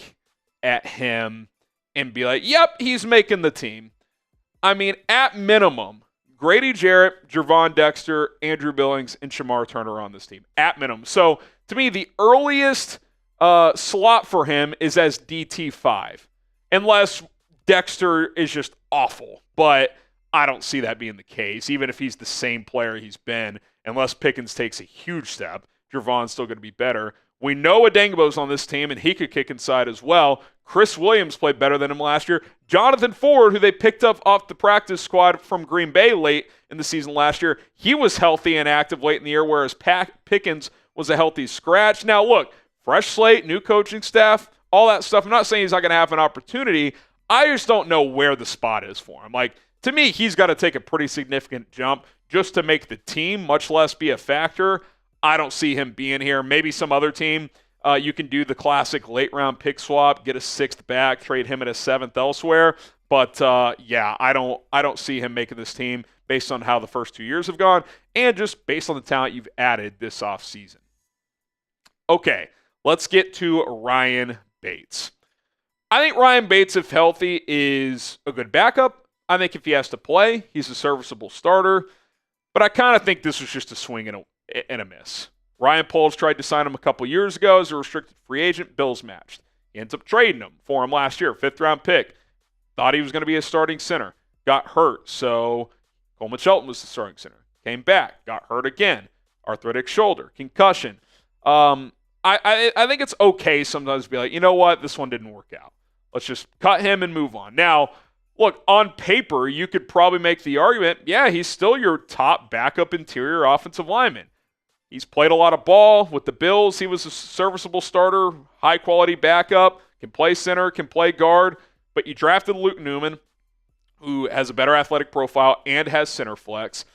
at him and be like, yep, he's making the team. I mean, at minimum, Grady Jarrett, Gervon Dexter, Andrew Billings, and Shamar Turner are on this team. At minimum. So, to me, the earliest slot for him is as DT5, unless Dexter is just awful. But I don't see that being the case, even if he's the same player he's been, unless Pickens takes a huge step. Gervon's still going to be better. We know Adengbo's on this team, and he could kick inside as well. Chris Williams played better than him last year. Jonathan Ford, who they picked up off the practice squad from Green Bay late in the season last year, he was healthy and active late in the year, whereas Pickens was a healthy scratch. Now, look, fresh slate, new coaching staff, all that stuff. I'm not saying he's not going to have an opportunity. I just don't know where the spot is for him. Like, to me, he's got to take a pretty significant jump just to make the team, much less be a factor. I don't see him being here. Maybe some other team. You can do the classic late-round pick swap, get a 6th back, trade him at a 7th elsewhere. But, yeah, I don't see him making this team based on how the first 2 years have gone and just based on the talent you've added this offseason. Okay, let's get to Ryan Bates. I think Ryan Bates, if healthy, is a good backup. I think if he has to play, he's a serviceable starter. But I kind of think this was just a swing and a miss. Ryan Poles tried to sign him a couple years ago as a restricted free agent. Bills matched. He ends up trading him for him last year, 5th-round pick. Thought he was going to be a starting center. Got hurt, so Coleman Shelton was the starting center. Came back, got hurt again. Arthritic shoulder, concussion. I think it's okay sometimes to be like, you know what, this one didn't work out. Let's just cut him and move on. Now, look, on paper, you could probably make the argument, yeah, he's still your top backup interior offensive lineman. He's played a lot of ball with the Bills. He was a serviceable starter, high-quality backup, can play center, can play guard. But you drafted Luke Newman, who has a better athletic profile and has center flex.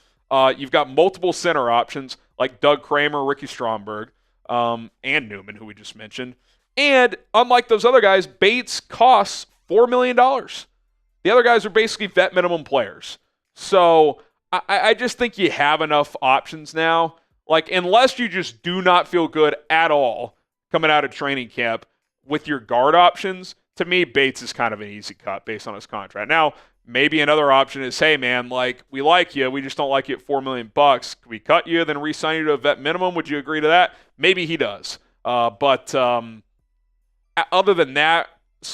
You've got multiple center options like Doug Kramer, Ricky Stromberg, and Newman, who we just mentioned. And unlike those other guys, Bates costs $4 million. The other guys are basically vet minimum players. So I just think you have enough options now. Like, unless you just do not feel good at all coming out of training camp with your guard options, to me, Bates is kind of an easy cut based on his contract. Now, maybe another option is, hey, man, like, we like you. We just don't like you at $4 million. Can we cut you, then re-sign you to a vet minimum? Would you agree to that? Maybe he does. But other than that,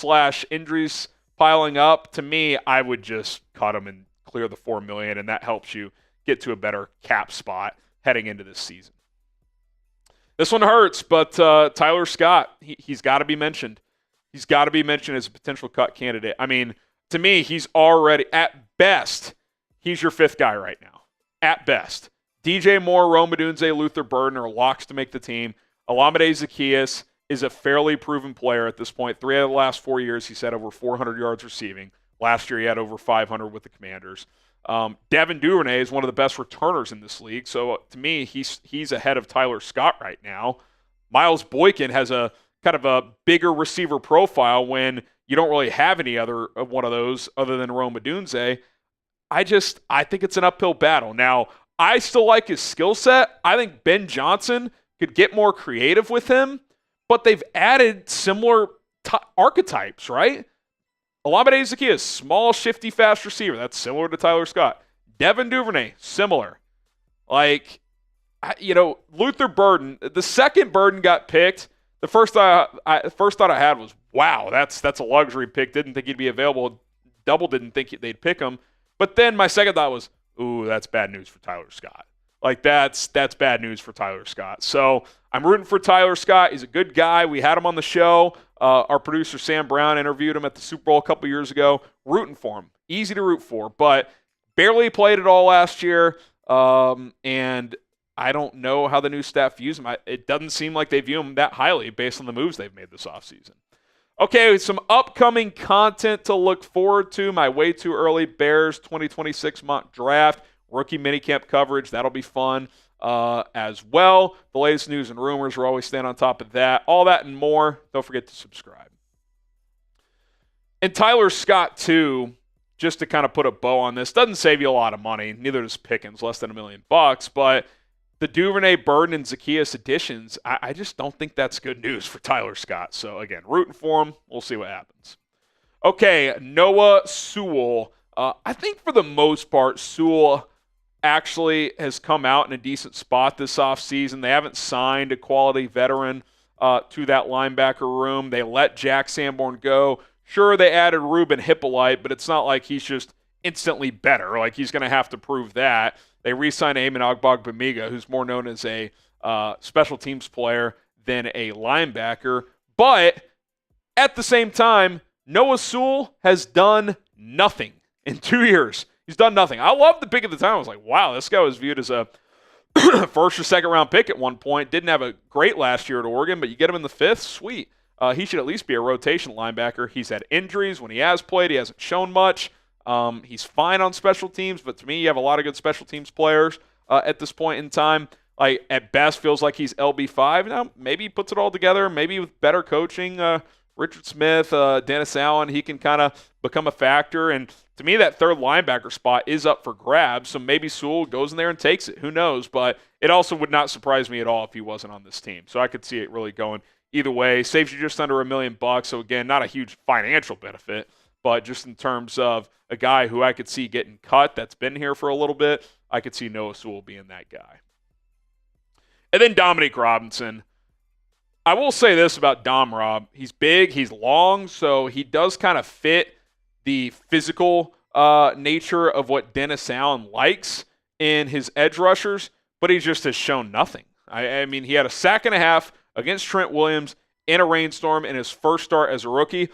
/ injuries piling up, to me, I would just cut him and clear the $4 million, and that helps you get to a better cap spot heading into this season. This one hurts, but Tyler Scott, he's got to be mentioned. He's got to be mentioned as a potential cut candidate. I mean, to me, he's already, at best, he's your 5th guy right now. At best. DJ Moore, Rome Odunze, Luther Burden are locks to make the team. Olamide Zaccheaus is a fairly proven player at this point. 3 out of the last 4 years, he's had over 400 yards receiving. Last year, he had over 500 with the Commanders. Devin Duvernay is one of the best returners in this league. So, to me, he's ahead of Tyler Scott right now. Miles Boykin has a kind of a bigger receiver profile when you don't really have any other one of those other than Rome Odunze. I think it's an uphill battle. Now, I still like his skill set. I think Ben Johnson could get more creative with him, but they've added similar archetypes, right? Olamide Zaccheaus, small, shifty, fast receiver. That's similar to Tyler Scott. Devin Duvernay, similar. Like, Luther Burden, the second Burden got picked, the first thought I had was, wow, that's a luxury pick. Didn't think he'd be available. Double didn't think they'd pick him. But then my second thought was, ooh, that's bad news for Tyler Scott. Like, that's bad news for Tyler Scott. So I'm rooting for Tyler Scott. He's a good guy. We had him on the show. Our producer, Sam Brown, interviewed him at the Super Bowl a couple years ago. Rooting for him. Easy to root for. But barely played at all last year. And I don't know how the new staff views him. It doesn't seem like they view him that highly based on the moves they've made this offseason. Okay, some upcoming content to look forward to. My way too early Bears 2026 mock draft. Rookie minicamp coverage. That'll be fun as well. The latest news and rumors. We're always staying on top of that. All that and more. Don't forget to subscribe. And Tyler Scott, too, just to kind of put a bow on this, doesn't save you a lot of money. Neither does Pickens, less than $1 million. But the Duvernay, Burden, and Zaccheaus additions, I just don't think that's good news for Tyler Scott. So, again, rooting for him. We'll see what happens. Okay, Noah Sewell. I think for the most part, Sewell actually has come out in a decent spot this offseason. They haven't signed a quality veteran to that linebacker room. They let Jack Sanborn go. Sure, they added Ruben Hippolyte, but it's not like he's just instantly better. Like, he's going to have to prove that. They re-signed Eamon Ogbogbemiga, who's more known as a special teams player than a linebacker. But at the same time, Noah Sewell has done nothing in 2 years. He's done nothing. I love the pick at the time. I was like, wow, this guy was viewed as a first or second round pick at one point. Didn't have a great last year at Oregon, but you get him in the 5th, sweet. He should at least be a rotation linebacker. He's had injuries. When he has played, he hasn't shown much. He's fine on special teams, but to me, you have a lot of good special teams players at this point in time. Like, at best, feels like he's LB5. Now, maybe he puts it all together. Maybe with better coaching, Richard Smith, Dennis Allen, he can kind of become a factor. And to me, that third linebacker spot is up for grabs, so maybe Sewell goes in there and takes it. Who knows? But it also would not surprise me at all if he wasn't on this team. So I could see it really going either way. Saves you just under $1 million. So, again, not a huge financial benefit, but just in terms of a guy who I could see getting cut that's been here for a little bit, I could see Noah Sewell being that guy. And then Dominique Robinson. I will say this about Dom Rob. He's big, he's long, so he does kind of fit the physical nature of what Dennis Allen likes in his edge rushers, but he just has shown nothing. I mean, he had a sack and a half against Trent Williams in a rainstorm in his first start as a rookie.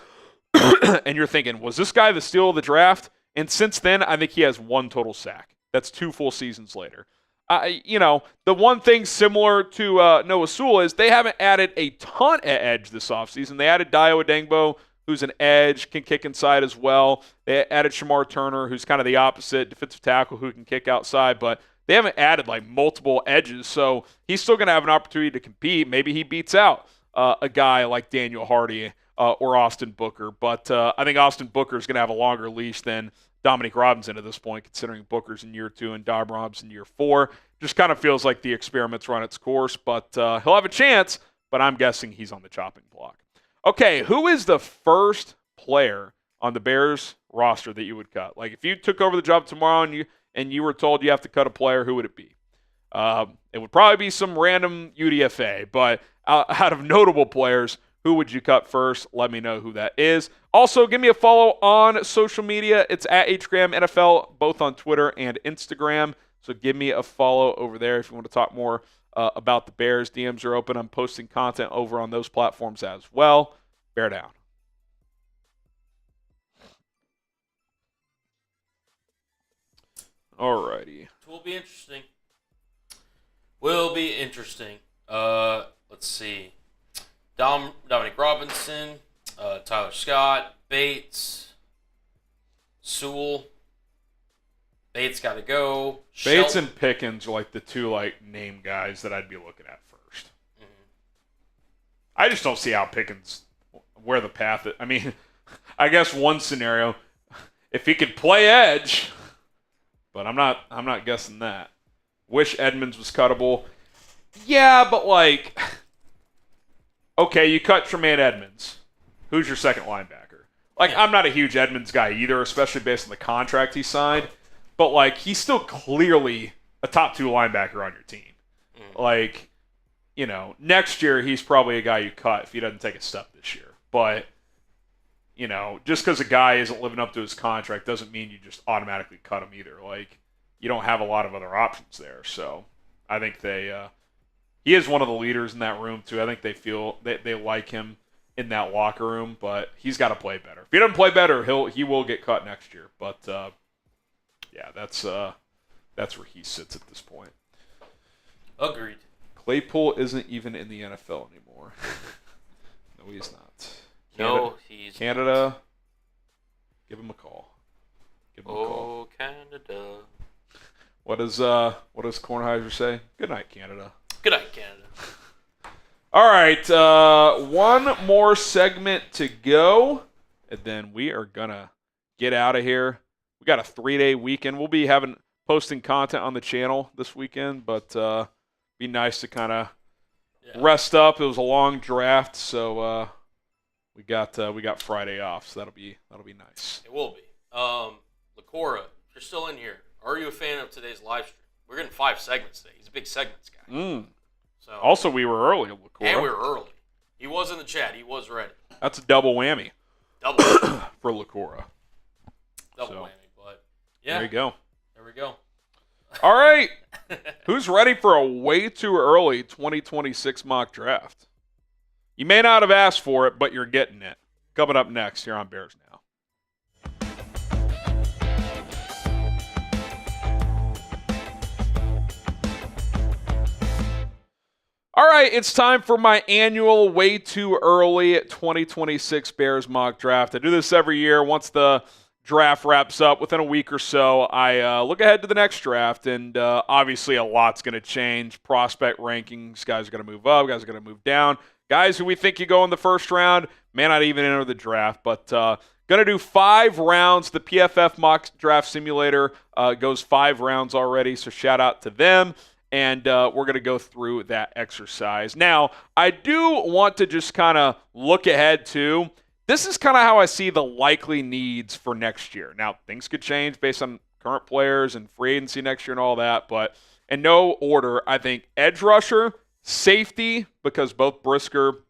and you're thinking, was this guy the steal of the draft? And since then, I think he has 1 total sack. That's 2 full seasons later. The one thing similar to Noah Sewell is they haven't added a ton at edge this offseason. They added Dio Adengbo, who's an edge, can kick inside as well. They added Shamar Turner, who's kind of the opposite, defensive tackle who can kick outside, but they haven't added like multiple edges, so he's still going to have an opportunity to compete. Maybe he beats out a guy like Daniel Hardy or Austin Booker, but I think Austin Booker is going to have a longer leash than Dominique Robinson at this point, considering Booker's in year 2 and Dom Robinson year 4. Just kind of feels like the experiment's run its course, but he'll have a chance, but I'm guessing he's on the chopping block. Okay, who is the first player on the Bears roster that you would cut? Like, if you took over the job tomorrow and you were told you have to cut a player, who would it be? It would probably be some random UDFA, but out of notable players, who would you cut first? Let me know who that is. Also, give me a follow on social media. It's at HGram NFL, both on Twitter and Instagram. So give me a follow over there if you want to talk more about the Bears. DMs are open. I'm posting content over on those platforms as well. Bear down. Alrighty. Will be interesting. Will be interesting. Let's see. Dominique Robinson, Tyler Scott, Bates, Sewell. Bates got to go. Bates and Pickens are like the 2 name guys that I'd be looking at first. Mm-hmm. I just don't see how Pickens where the path is. I mean, I guess one scenario, if he could play edge, but I'm not guessing that. Wish Edmonds was cuttable. Yeah, but okay, you cut Tremaine Edmonds. Who's your second linebacker? I'm not a huge Edmonds guy either, especially based on the contract he signed. But, he's still clearly a top 2 linebacker on your team. Next year he's probably a guy you cut if he doesn't take a step this year. But, just because a guy isn't living up to his contract doesn't mean you just automatically cut him either. You don't have a lot of other options there. So, I think he is one of the leaders in that room, too. I think they feel they like him in that locker room, but he's got to play better. If he doesn't play better, he will get cut next year. But, yeah, that's where he sits at this point. Agreed. Claypool isn't even in the NFL anymore. No, he's not. Canada. Not. Give him a call. Oh, Canada. What does Kornheiser say? Good night, Canada. Good night, Canada. All right, one more segment to go, and then we are gonna get out of here. We got a 3-day weekend. We'll be posting content on the channel this weekend, but be nice to kind of rest up. It was a long draft, so we got Friday off, so that'll be nice. It will be. Lacora, if you're still in here, are you a fan of today's live stream? We're getting 5 segments today. He's a big segments guy. So also, we were early, Lacora. And we were early. He was in the chat. He was ready. That's a double whammy. Double whammy. For Lacora. Double whammy. Yeah. There you go. There we go. All right. Who's ready for a way too early 2026 mock draft? You may not have asked for it, but you're getting it. Coming up next here on Bears Now. All right, it's time for my annual way too early 2026 Bears mock draft. I do this every year once the draft wraps up within a week or so. I look ahead to the next draft, and obviously a lot's going to change. Prospect rankings, guys are going to move up, guys are going to move down. Guys who we think you go in the first round may not even enter the draft, but going to do 5 rounds. The PFF mock draft simulator goes 5 rounds already, so shout out to them. And we're going to go through that exercise. Now, I do want to just kind of look ahead too. This is kind of how I see the likely needs for next year. Now, things could change based on current players and free agency next year and all that, but in no order, I think edge rusher, safety, because both Brisker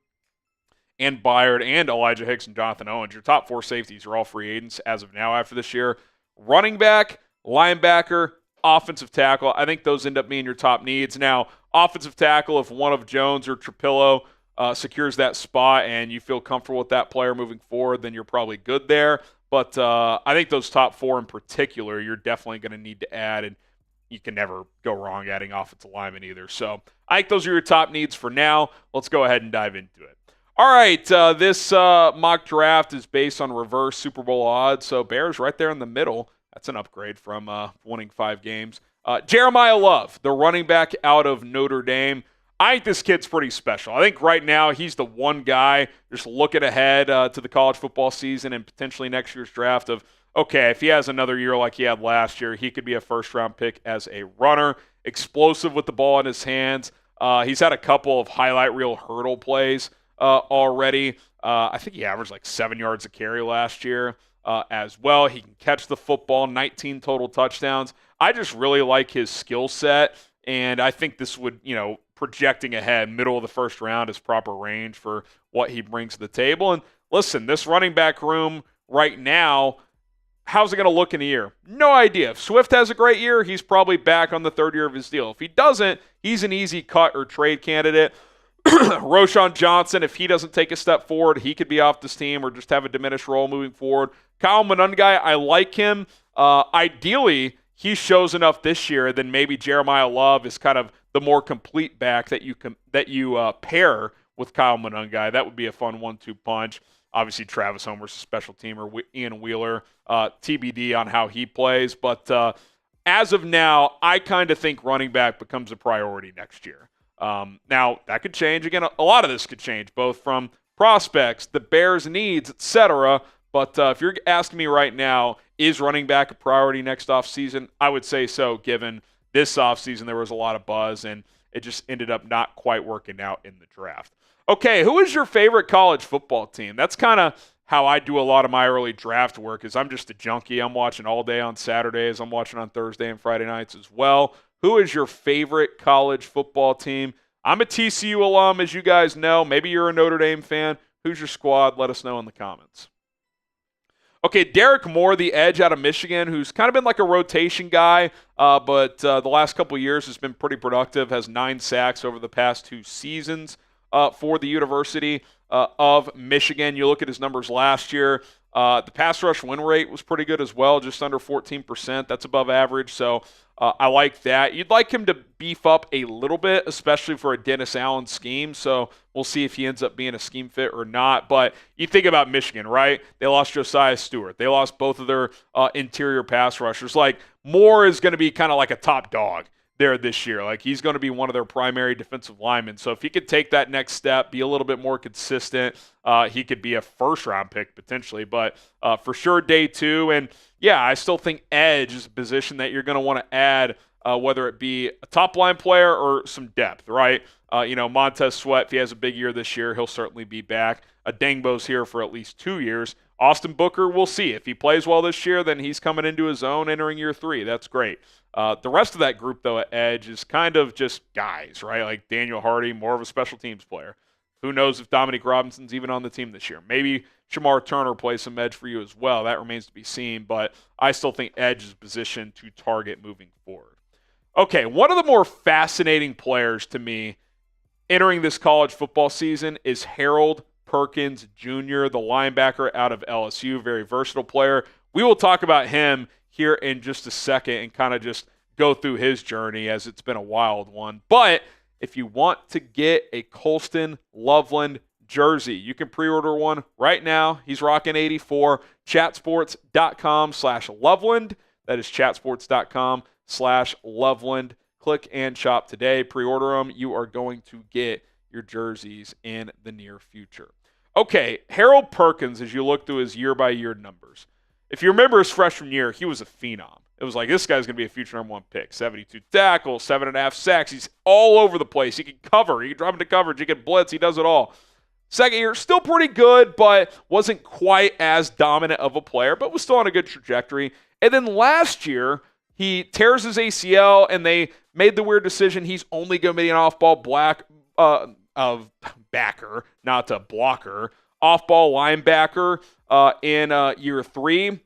and Byard and Elijah Hicks and Jonathan Owens, your top 4 safeties are all free agents as of now after this year. Running back, linebacker, offensive tackle, I think those end up being your top needs. Now, offensive tackle, if one of Jones or Trapillo secures that spot and you feel comfortable with that player moving forward, then you're probably good there. But I think those top 4 in particular, you're definitely going to need to add, and you can never go wrong adding offensive linemen either. So I think those are your top needs for now. Let's go ahead and dive into it. All right, this mock draft is based on reverse Super Bowl odds, so Bears right there in the middle. That's an upgrade from winning 5 games. Jeremiah Love, the running back out of Notre Dame. I think this kid's pretty special. I think right now he's the one guy just looking ahead to the college football season and potentially next year's draft of, okay, if he has another year like he had last year, he could be a first-round pick as a runner, explosive with the ball in his hands. He's had a couple of highlight reel hurdle plays already. I think he averaged like 7 yards a carry last year as well. He can catch the football, 19 total touchdowns. I just really like his skill set, and I think this would, projecting ahead, middle of the first round is proper range for what he brings to the table. And listen, this running back room right now, how's it going to look in a year? No idea. If Swift has a great year, he's probably back on the 3rd year of his deal. If he doesn't, he's an easy cut or trade candidate. Roschon Johnson, if he doesn't take a step forward, he could be off this team or just have a diminished role moving forward. Kyle Monangai, I like him. Ideally, he shows enough this year, then maybe Jeremiah Love is kind of the more complete back that you pair with Kyle Monangai. That would be a fun 1-2 punch. Obviously, Travis Homer's a special teamer. Ian Wheeler, TBD on how he plays. But as of now, I kind of think running back becomes a priority next year. Now, that could change. Again, a lot of this could change, both from prospects, the Bears' needs, etc. But if you're asking me right now, is running back a priority next offseason? I would say so, given this offseason there was a lot of buzz, and it just ended up not quite working out in the draft. Okay, who is your favorite college football team? That's kind of how I do a lot of my early draft work, is I'm just a junkie. I'm watching all day on Saturdays. I'm watching on Thursday and Friday nights as well. Who is your favorite college football team? I'm a TCU alum, as you guys know. Maybe you're a Notre Dame fan. Who's your squad? Let us know in the comments. Okay, Derek Moore, the edge out of Michigan, who's kind of been like a rotation guy, but the last couple of years has been pretty productive, has 9 sacks over the past 2 seasons for the University of Michigan. You look at his numbers last year, the pass rush win rate was pretty good as well, just under 14%. That's above average, so I like that. You'd like him to beef up a little bit, especially for a Dennis Allen scheme, so we'll see if he ends up being a scheme fit or not. But you think about Michigan, right? They lost Josiah Stewart. They lost both of their interior pass rushers. Like, Moore is going to be kind of like a top dog there this year. Like, he's going to be one of their primary defensive linemen. So if he could take that next step, be a little bit more consistent, he could be a first-round pick potentially. But for sure, day 2. And, yeah, I still think edge is a position that you're going to want to add, whether it be a top-line player or some depth, right? Montez Sweat, if he has a big year this year, he'll certainly be back. Dangbo's here for at least 2 years. Austin Booker, we'll see. If he plays well this year, then he's coming into his own entering year 3. That's great. The rest of that group, though, at edge is kind of just guys, right? Like Daniel Hardy, more of a special teams player. Who knows if Dominique Robinson's even on the team this year? Maybe Shamar Turner plays some edge for you as well. That remains to be seen, but I still think edge is positioned to target moving forward. Okay, one of the more fascinating players to me entering this college football season is Harold Perkins Jr., the linebacker out of LSU, very versatile player. We will talk about him here in just a second and kind of just go through his journey, as it's been a wild one. But if you want to get a Colston Loveland jersey, you can pre-order one right now. He's rocking 84. Chatsports.com/Loveland. That is chatsports.com/Loveland. Click and shop today. Pre-order them. You are going to get your jerseys in the near future. Okay, Harold Perkins, as you look through his year-by-year numbers, if you remember his freshman year, he was a phenom. It was like, this guy's going to be a future number 1 pick. 72 tackles, 7.5 sacks. He's all over the place. He can cover. He can drop into coverage. He can blitz. He does it all. Second year, still pretty good, but wasn't quite as dominant of a player, but was still on a good trajectory. And then last year, he tears his ACL, and they made the weird decision he's only going to be an off-ball backer, not a blocker, off-ball linebacker in year 3.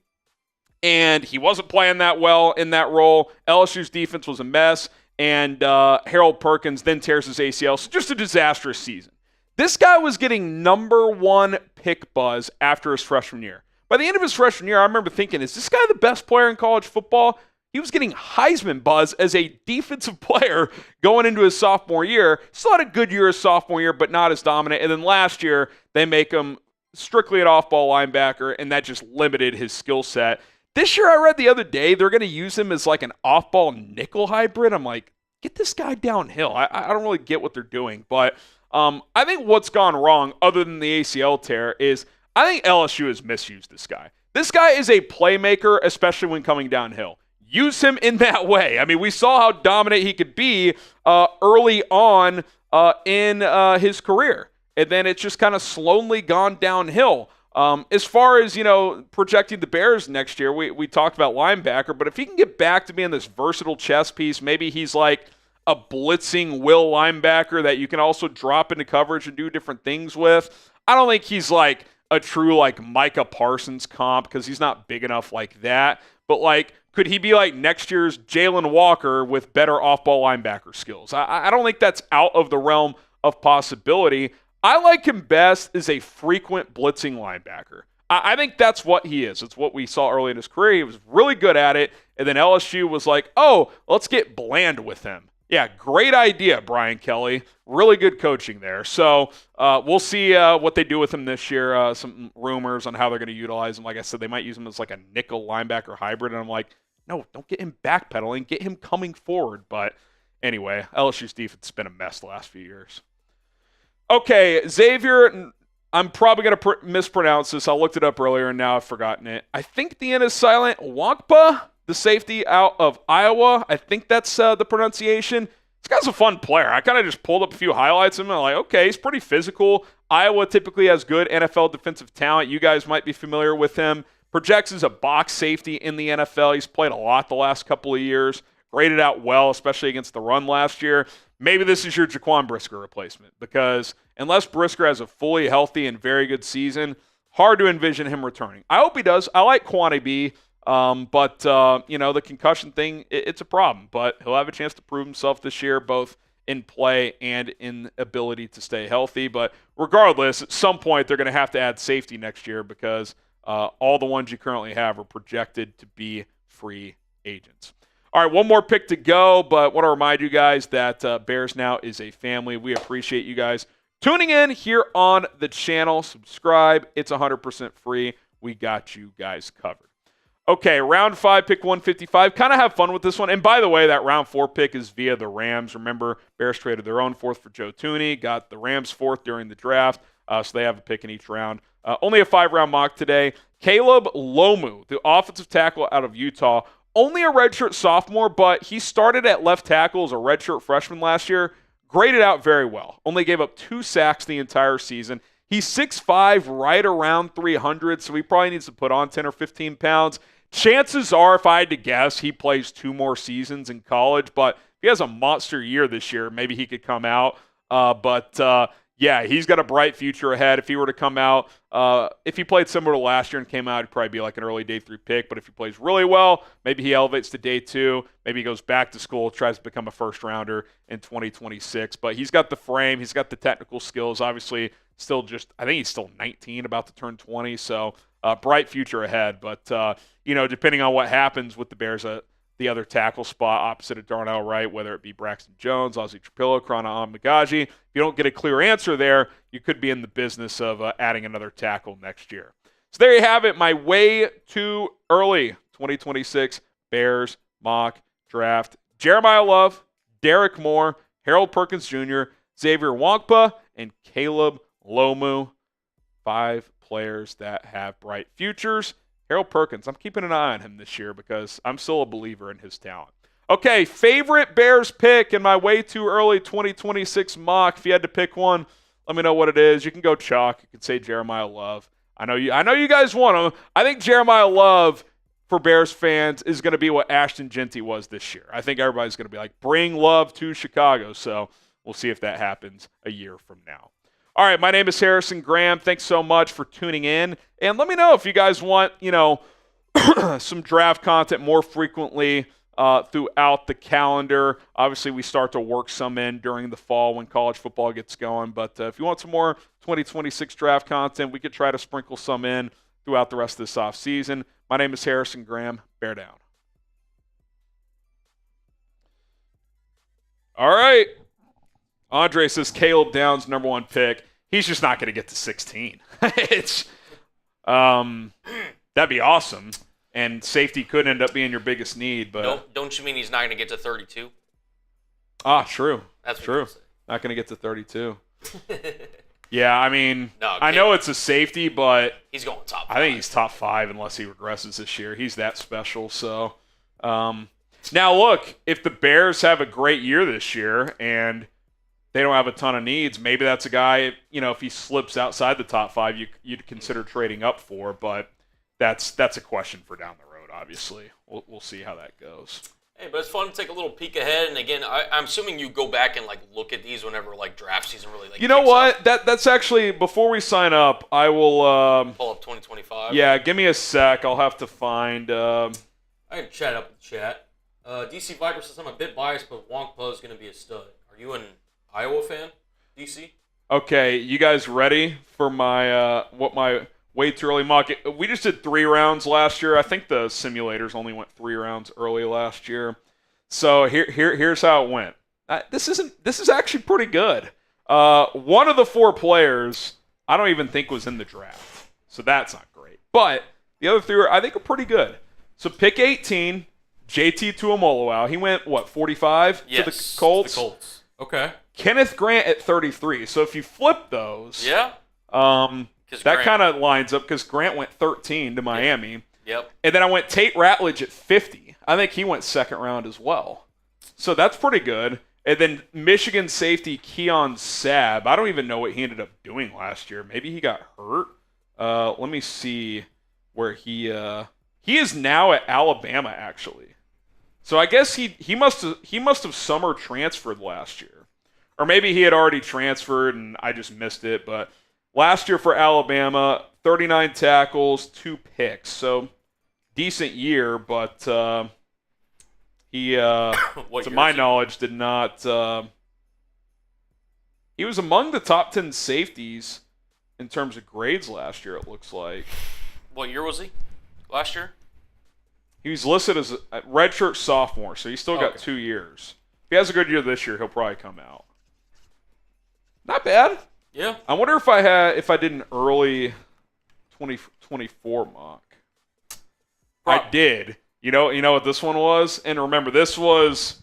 And he wasn't playing that well in that role. LSU's defense was a mess, and Harold Perkins then tears his ACL. So just a disastrous season. This guy was getting number 1 pick buzz after his freshman year. By the end of his freshman year, I remember thinking, is this guy the best player in college football? He was getting Heisman buzz as a defensive player going into his sophomore year. Still had a good year his sophomore year, but not as dominant. And then last year, they make him strictly an off-ball linebacker, and that just limited his skill set. This year, I read the other day, they're going to use him as like an off-ball nickel hybrid. I'm like, get this guy downhill. I don't really get what they're doing. But I think what's gone wrong, other than the ACL tear, is I think LSU has misused this guy. This guy is a playmaker, especially when coming downhill. Use him in that way. I mean, we saw how dominant he could be early on in his career. And then it's just kind of slowly gone downhill. As far as, projecting the Bears next year, we talked about linebacker, but if he can get back to being this versatile chess piece, maybe he's like a blitzing will linebacker that you can also drop into coverage and do different things with. I don't think he's like a true like Micah Parsons comp because he's not big enough like that. But like, could he be like next year's Jalen Walker with better off-ball linebacker skills? I don't think that's out of the realm of possibility. I like him best as a frequent blitzing linebacker. I think that's what he is. It's what we saw early in his career. He was really good at it. And then LSU was like, oh, let's get bland with him. Yeah, great idea, Brian Kelly. Really good coaching there. So we'll see what they do with him this year. Some rumors on how they're going to utilize him. Like I said, they might use him as like a nickel linebacker hybrid. And I'm like, no, don't get him backpedaling. Get him coming forward. But anyway, LSU's defense has been a mess the last few years. Okay, Xavier, I'm probably going to mispronounce this. I looked it up earlier, and now I've forgotten it. I think the N is silent. Wankpa, the safety out of Iowa. I think that's the pronunciation. This guy's a fun player. I kind of just pulled up a few highlights of him, and I'm like, okay, he's pretty physical. Iowa typically has good NFL defensive talent. You guys might be familiar with him. Projects as a box safety in the NFL. He's played a lot the last couple of years. Graded out well, especially against the run last year. Maybe this is your Jaquan Brisker replacement because unless Brisker has a fully healthy and very good season, hard to envision him returning. I hope he does. I like Kwani B, but the concussion thing, it's a problem. But he'll have a chance to prove himself this year, both in play and in ability to stay healthy. But regardless, at some point they're going to have to add safety next year because all the ones you currently have are projected to be free agents. All right, one more pick to go, but want to remind you guys that Bears Now is a family. We appreciate you guys tuning in here on the channel. Subscribe. It's 100% free. We got you guys covered. Okay, round 5, pick 155. Kind of have fun with this one. And by the way, that round 4 pick is via the Rams. Remember, Bears traded their own 4th for Joe Thuney, got the Rams 4th during the draft, so they have a pick in each round. Only a 5-round mock today. Caleb Lomu, the offensive tackle out of Utah, only a redshirt sophomore, but he started at left tackle as a redshirt freshman last year. Graded out very well. Only gave up 2 sacks the entire season. He's 6'5", right around 300, so he probably needs to put on 10 or 15 pounds. Chances are, if I had to guess, he plays 2 more seasons in college, but if he has a monster year this year, maybe he could come out. Yeah, he's got a bright future ahead. If he were to come out, if he played similar to last year and came out, he'd probably be like an early day 3 pick. But if he plays really well, maybe he elevates to day 2. Maybe he goes back to school, tries to become a first rounder in 2026. But he's got the frame. He's got the technical skills. Obviously, I think he's still 19, about to turn 20. So bright future ahead. But, depending on what happens with the Bears, the other tackle spot opposite of Darnell Wright, whether it be Braxton Jones, Ozzie Trapillo, Krana Amagaji. If you don't get a clear answer there, you could be in the business of adding another tackle next year. So there you have it, my way too early 2026 Bears mock draft. Jeremiah Love, Derek Moore, Harold Perkins Jr., Xavier Wankpa, and Caleb Lomu. 5 players that have bright futures. Harold Perkins, I'm keeping an eye on him this year because I'm still a believer in his talent. Okay, favorite Bears pick in my way too early 2026 mock. If you had to pick one, let me know what it is. You can go chalk. You can say Jeremiah Love. I know you guys want him. I think Jeremiah Love for Bears fans is going to be what Ashton Genty was this year. I think everybody's going to be like, bring Love to Chicago. So we'll see if that happens a year from now. All right, my name is Harrison Graham. Thanks so much for tuning in. And let me know if you guys want, some draft content more frequently. throughout the calendar. Obviously, we start to work some in during the fall when college football gets going. But if you want some more 2026 draft content, we could try to sprinkle some in throughout the rest of this offseason. My name is Harrison Graham. Bear down. All right. Andre says Caleb Downs, number 1 pick. He's just not going to get to 16. That'd be awesome. And safety could end up being your biggest need. But don't you mean he's not going to get to 32? True. That's true. Not going to get to 32. Yeah, I mean, I know it's a safety, but he's going top 5. I think he's top 5 unless he regresses this year. He's that special. So, now look, if the Bears have a great year this year and they don't have a ton of needs, maybe that's a guy, if he slips outside the top 5, you'd consider trading up for. But that's a question for down the road, obviously. We'll see how that goes. Hey, but it's fun to take a little peek ahead. And again, I'm assuming you go back and look at these whenever draft season really You know what? That's actually, before we sign up, I will pull up 2025. Yeah, give me a sec. I'll have to find. I can chat up in the chat. DC Viper says I'm a bit biased, but Wonkpa is going to be a stud. Are you an Iowa fan, DC? Okay, you guys ready for my my way too early mock? We just did 3 rounds last year. I think the simulators only went 3 rounds early last year. So here's how it went. This is actually pretty good. One of the 4 players I don't even think was in the draft, so that's not great. But the other 3 I think are pretty good. So pick 18, JT Tuimoloau. He went 45 yes, to the Colts. The Colts. Okay. Kenneth Grant at 33. So if you flip those, yeah. That kind of lines up because Grant went 13 to Miami. Yep. And then I went Tate Ratledge at 50. I think he went 2nd round as well. So that's pretty good. And then Michigan safety Keon Sabb. I don't even know what he ended up doing last year. Maybe he got hurt. Let me see where he is now at Alabama, actually. So I guess he must have summer transferred last year. Or maybe he had already transferred and I just missed it, but last year for Alabama, 39 tackles, 2 picks. So, decent year, but he, to my knowledge, did not... he was among the top 10 safeties in terms of grades last year, it looks like. What year was he? Last year? He was listed as a redshirt sophomore, so he's still got 2 years. If he has a good year this year, he'll probably come out. Not bad. Yeah. I wonder if I did an early 2024 mock. I did. You know what this one was? And remember, this was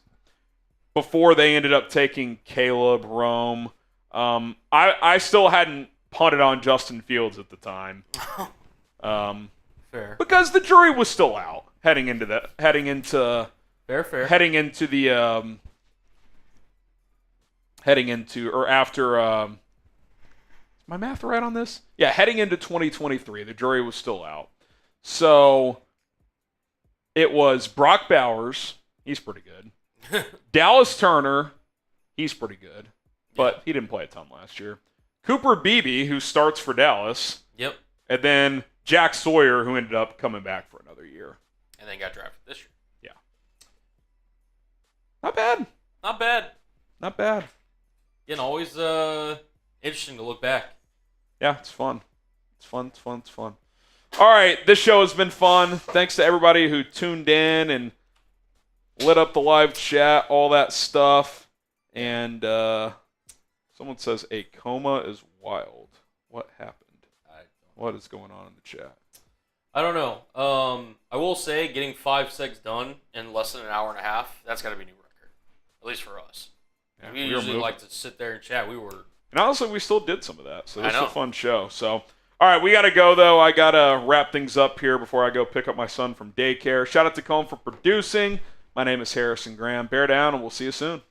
before they ended up taking Caleb, Rome. I still hadn't punted on Justin Fields at the time. Fair. Because the jury was still out heading into after is my math right on this? Yeah, heading into 2023, the jury was still out. So it was Brock Bowers, he's pretty good. Dallas Turner, he's pretty good, but he didn't play a ton last year. Cooper Beebe, who starts for Dallas. Yep. And then Jack Sawyer, who ended up coming back for another year. And then got drafted this year. Yeah. Not bad. Not bad. Not bad. Always interesting to look back. Yeah, it's fun. It's fun. All right, this show has been fun. Thanks to everybody who tuned in and lit up the live chat, all that stuff. And someone says a coma is wild. What happened? What is going on in the chat? I don't know. I will say getting 5 segs done in less than an hour and a half, that's got to be a new record. At least for us. Yeah, we usually like to sit there and chat. And honestly, we still did some of that. So this is a fun show. So, all right, we got to go, though. I got to wrap things up here before I go pick up my son from daycare. Shout out to Colin for producing. My name is Harrison Graham. Bear down, and we'll see you soon.